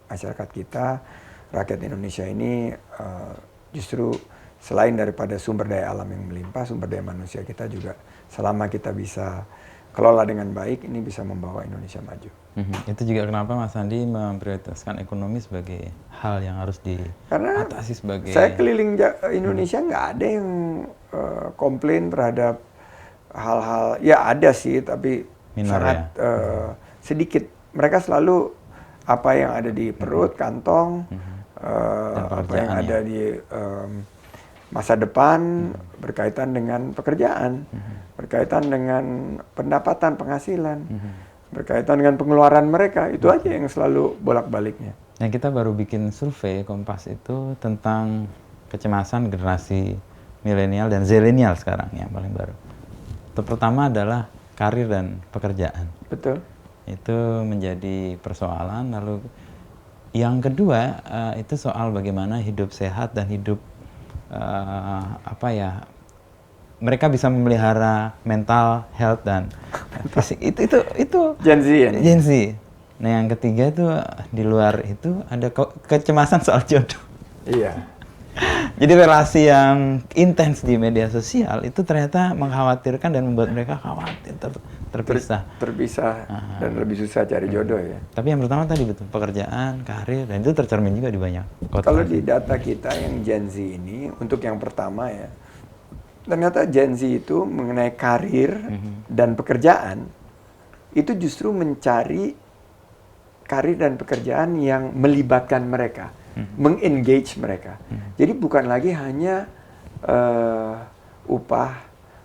Masyarakat kita, rakyat Indonesia ini justru selain daripada sumber daya alam yang melimpah, sumber daya manusia kita juga selama kita bisa kelola dengan baik, ini bisa membawa Indonesia maju. Itu juga kenapa Mas Sandi memprioritaskan ekonomi sebagai hal yang harus diatasi sebagai... Saya keliling Indonesia nggak ada yang komplain terhadap hal-hal, ya ada sih, tapi minor, sangat sedikit. Mereka selalu apa yang ada di perut, kantong, apa yang ada di masa depan berkaitan dengan pekerjaan, berkaitan dengan pendapatan, penghasilan, berkaitan dengan pengeluaran mereka, itu aja yang selalu bolak-baliknya. Nah, kita baru bikin survei Kompas itu tentang kecemasan generasi milenial dan zilenial sekarang yang paling baru. Pertama adalah karir dan pekerjaan. Betul. Itu menjadi persoalan. Lalu yang kedua itu soal bagaimana hidup sehat dan hidup mereka bisa memelihara mental health dan fisik. Itu Gen Z ya? Gen Z. Nah yang ketiga itu di luar itu ada kecemasan soal jodoh. Iya. Jadi relasi yang intens di media sosial itu ternyata mengkhawatirkan dan membuat mereka khawatir terpisah. Terpisah dan lebih susah cari jodoh ya. Tapi yang pertama tadi betul, pekerjaan, karir, dan itu tercermin juga di banyak kota. Kalau di data kita yang Gen Z ini, untuk yang pertama ya, ternyata Gen Z itu mengenai karir dan pekerjaan, itu justru mencari karir dan pekerjaan yang melibatkan mereka, mengengage mereka. Jadi bukan lagi hanya upah,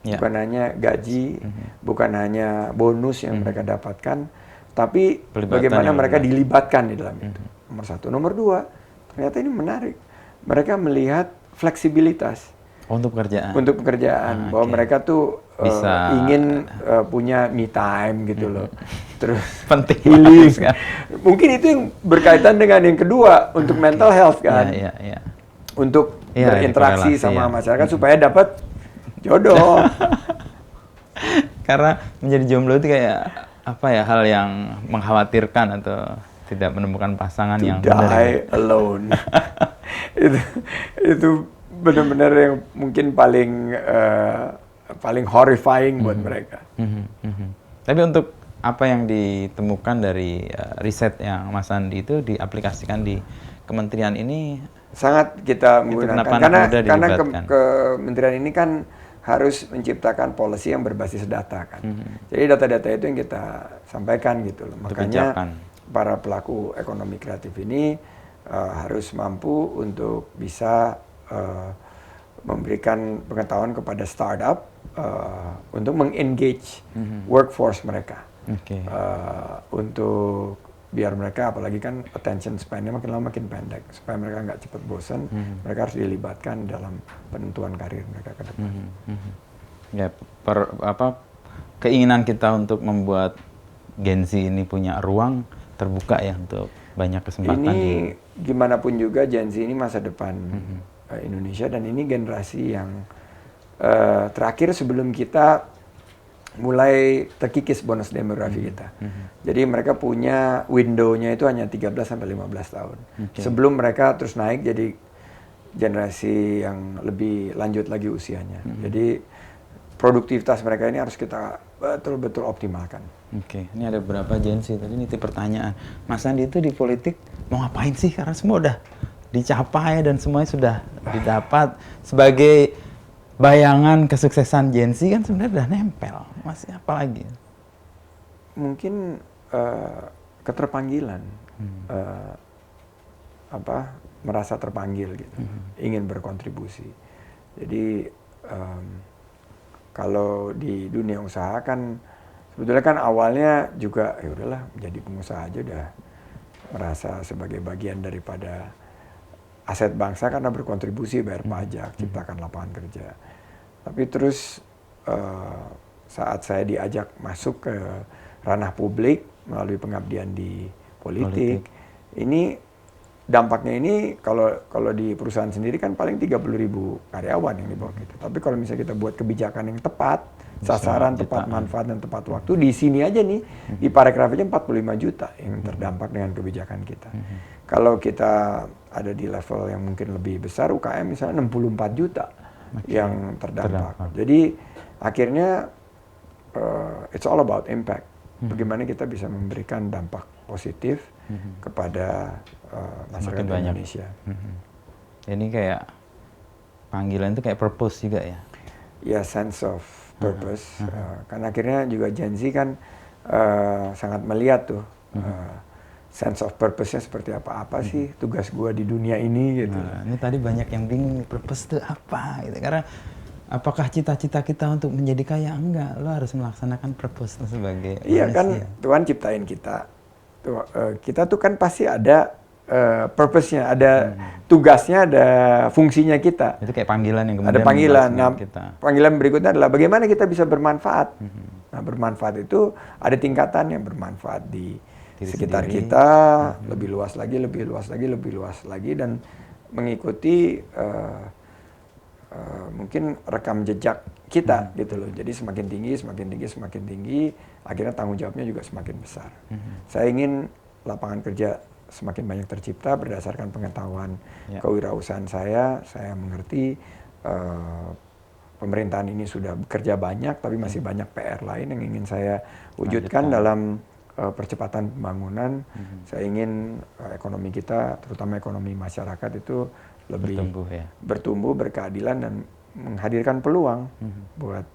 bukan hanya gaji, bukan hanya bonus yang mereka dapatkan, tapi bagaimana mereka dilibatkan di dalam itu. Nomor satu. Nomor dua, ternyata ini menarik. Mereka melihat fleksibilitas. Untuk pekerjaan. Untuk pekerjaan, bahwa mereka tuh ingin punya me time gitu loh. Terus penting healing. Kan? Mungkin itu yang berkaitan dengan yang kedua, untuk mental health kan. Untuk berinteraksi sama masyarakat supaya dapat jodoh. Karena menjadi jomblo itu kayak apa ya, hal yang mengkhawatirkan atau tidak menemukan pasangan yang benar. Die alone. itu benar-benar yang mungkin paling horrifying buat mereka. Tapi untuk apa yang ditemukan dari riset yang Mas Andi itu diaplikasikan di kementerian ini sangat kita menggunakan karena kementerian ini kan harus menciptakan policy yang berbasis data kan. Jadi data-data itu yang kita sampaikan gitu loh. Makanya para pelaku ekonomi kreatif ini harus mampu untuk bisa memberikan pengetahuan kepada startup untuk mengengage workforce mereka. Untuk biar mereka, apalagi kan attention span-nya makin lama makin pendek, supaya mereka nggak cepat bosan, mereka harus dilibatkan dalam penentuan karir mereka ke depan. Ya, keinginan kita untuk membuat Gen Z ini punya ruang terbuka ya untuk banyak kesempatan. Ini gimana pun juga Gen Z ini masa depan Indonesia, dan ini generasi yang terakhir sebelum kita mulai terkikis bonus demografi kita. Jadi mereka punya window-nya itu hanya 13 sampai 15 tahun. Sebelum mereka terus naik jadi generasi yang lebih lanjut lagi usianya. Jadi produktivitas mereka ini harus kita betul-betul optimalkan. Ini ada beberapa Gen Z tadi nitip pertanyaan. Mas Andi itu di politik mau ngapain sih? Karena semua udah dicapai dan semuanya sudah didapat. Sebagai bayangan kesuksesan Gen Z kan sebenarnya udah nempel. Masih apa lagi? Mungkin keterpanggilan, merasa terpanggil gitu, ingin berkontribusi. Jadi kalau di dunia usaha kan sebetulnya kan awalnya juga ya udahlah menjadi pengusaha aja udah merasa sebagai bagian daripada aset bangsa karena berkontribusi, bayar pajak, ciptakan lapangan kerja. Tapi terus saat saya diajak masuk ke ranah publik melalui pengabdian di politik, ini dampaknya ini kalau di perusahaan sendiri kan paling 30.000 karyawan yang di bawah kita. Tapi kalau misalnya kita buat kebijakan yang tepat, sasaran, tepat manfaat dan tepat waktu, di sini aja nih di Parekraf aja 45 juta yang terdampak dengan kebijakan kita. Kalau kita ada di level yang mungkin lebih besar, UKM misalnya 64 juta yang terdampak. Jadi akhirnya it's all about impact. Bagaimana kita bisa memberikan dampak positif kepada masyarakat Indonesia. Ini kayak panggilan itu kayak purpose juga ya? Ya, sense of purpose. Karena akhirnya juga Gen Z kan sangat melihat tuh sense of purpose-nya seperti apa sih tugas gue di dunia ini gitu. Ini tadi banyak yang bingung purpose itu apa gitu. Karena apakah cita-cita kita untuk menjadi kaya? Enggak, lo harus melaksanakan purpose sebagai manusia. Kan Tuhan ciptain kita. Kita tuh kan pasti ada purpose-nya, ada tugasnya, ada fungsinya kita. Itu kayak panggilan yang kemudian ada panggilan. Nah, kita. Panggilan berikutnya adalah bagaimana kita bisa bermanfaat. Nah, bermanfaat itu ada tingkatan yang bermanfaat di sekitar sendiri. Kita, lebih luas lagi, lebih luas lagi, lebih luas lagi, dan mengikuti mungkin rekam jejak kita gitu loh. Jadi semakin tinggi, semakin tinggi, semakin tinggi, akhirnya tanggung jawabnya juga semakin besar. Saya ingin lapangan kerja semakin banyak tercipta berdasarkan pengetahuan Ya. kewirausahaan saya mengerti pemerintahan ini sudah bekerja banyak, tapi masih banyak PR lain yang ingin saya wujudkan dalam percepatan pembangunan. Saya ingin ekonomi kita, terutama ekonomi masyarakat itu lebih bertumbuh, berkeadilan dan menghadirkan peluang buat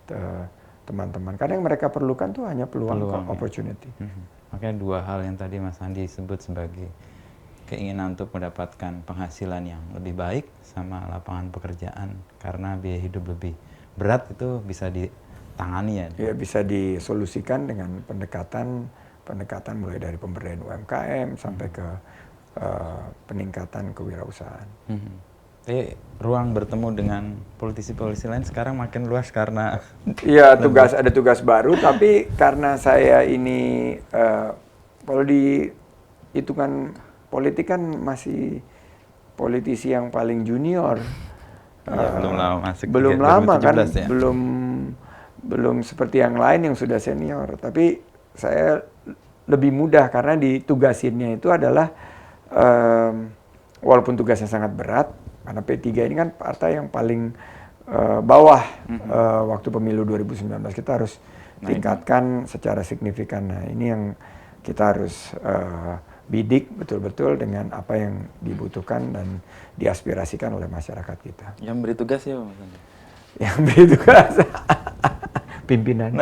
teman-teman. Karena yang mereka perlukan tuh hanya peluang opportunity. Makanya dua hal yang tadi Mas Andi sebut sebagai keinginan untuk mendapatkan penghasilan yang lebih baik sama lapangan pekerjaan, karena biaya hidup lebih berat itu bisa ditangani ya. Ya, bisa disolusikan dengan pendekatan mulai dari pemberdayaan UMKM sampai ke peningkatan kewirausahaan. Jadi ruang bertemu dengan politisi-politisi lain sekarang makin luas karena iya, ada tugas baru, tapi karena saya ini kalau dihitungan politik kan masih politisi yang paling junior. Ya, belum lama masuk belum lama kan, ya? belum seperti yang lain yang sudah senior. Tapi saya lebih mudah karena ditugasinnya itu adalah walaupun tugasnya sangat berat, karena P3 ini kan partai yang paling bawah waktu pemilu 2019, kita harus tingkatkan secara signifikan. Nah, ini yang kita harus bidik betul-betul dengan apa yang dibutuhkan dan diaspirasikan oleh masyarakat kita. Yang beri tugas ya, Mas Andi? Yang beri tugas pimpinan.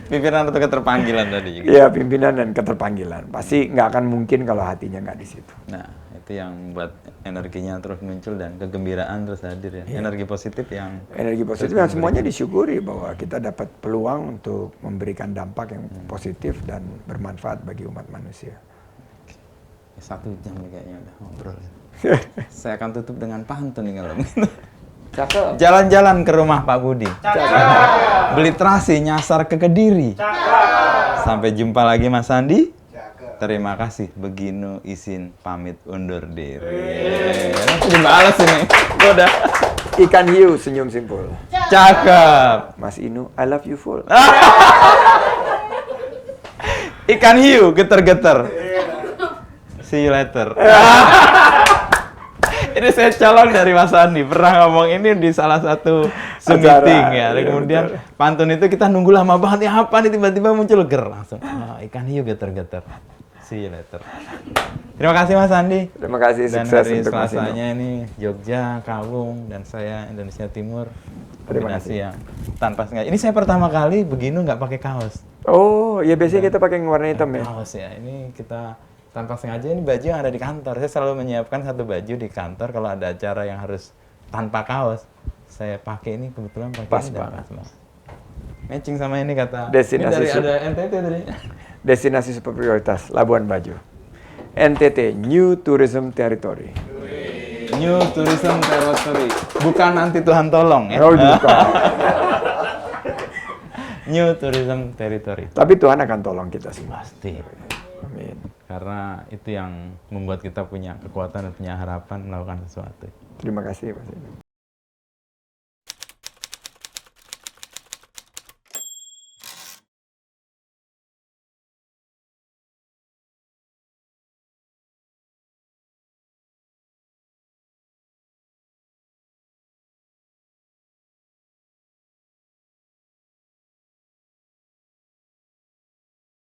Pimpinan atau keterpanggilan tadi juga? Iya, pimpinan dan keterpanggilan. Pasti nggak akan mungkin kalau hatinya nggak di situ. Nah, itu yang membuat energinya terus muncul dan kegembiraan terus hadir ya. Energi positif yang Semuanya disyukuri bahwa kita dapat peluang untuk memberikan dampak yang positif dan bermanfaat bagi umat manusia. 1 jam nih kayaknya udah ngobrol. Saya akan tutup dengan pantun nih kalau Cakep. Jalan-jalan ke rumah Pak Budi. Beli terasi nyasar ke Kediri. Sampai jumpa lagi Mas Andi. Terima kasih. Beginu izin pamit undur diri. Langsung dibalas ini. Udah. Ikan hiu senyum simpul. Cakep. Mas Inu, I love you full. Ikan hiu geter-geter. See you later. Ini saya colong dari Mas Andi. Pernah ngomong ini di salah satu Zoom meeting ya. Dan kemudian pantun itu kita nunggu lama banget. Ya apa nih, tiba-tiba muncul ger. Langsung, ikan hiu geter-geter. See you later. Terima kasih Mas Andi. Terima kasih, dan sukses hari untuk Mas Inu. Selasanya ini Jogja, Kawung, dan saya Indonesia Timur. Kombinasi yang tanpa sengaja. Ini saya pertama kali begini nggak pakai kaos. Oh, ya biasanya kita pakai yang warna hitam ya. Kaos ya. Ini kita tanpa sengaja, ini baju yang ada di kantor. Saya selalu menyiapkan satu baju di kantor kalau ada acara yang harus tanpa kaos. Saya pakai ini, kebetulan pakai Pas ini banget. pas. Matching sama ini kata. Destinasi ini dari ada NTT tadi. Destinasi super prioritas Labuan Bajo. NTT, New Tourism Territory. New Tourism Territory. Bukan nanti Tuhan tolong ya. Oh, bukan. New Tourism Territory. Tapi Tuhan akan tolong kita semua. Pasti. Amin. Karena itu yang membuat kita punya kekuatan dan punya harapan melakukan sesuatu. Terima kasih, Mas Inu.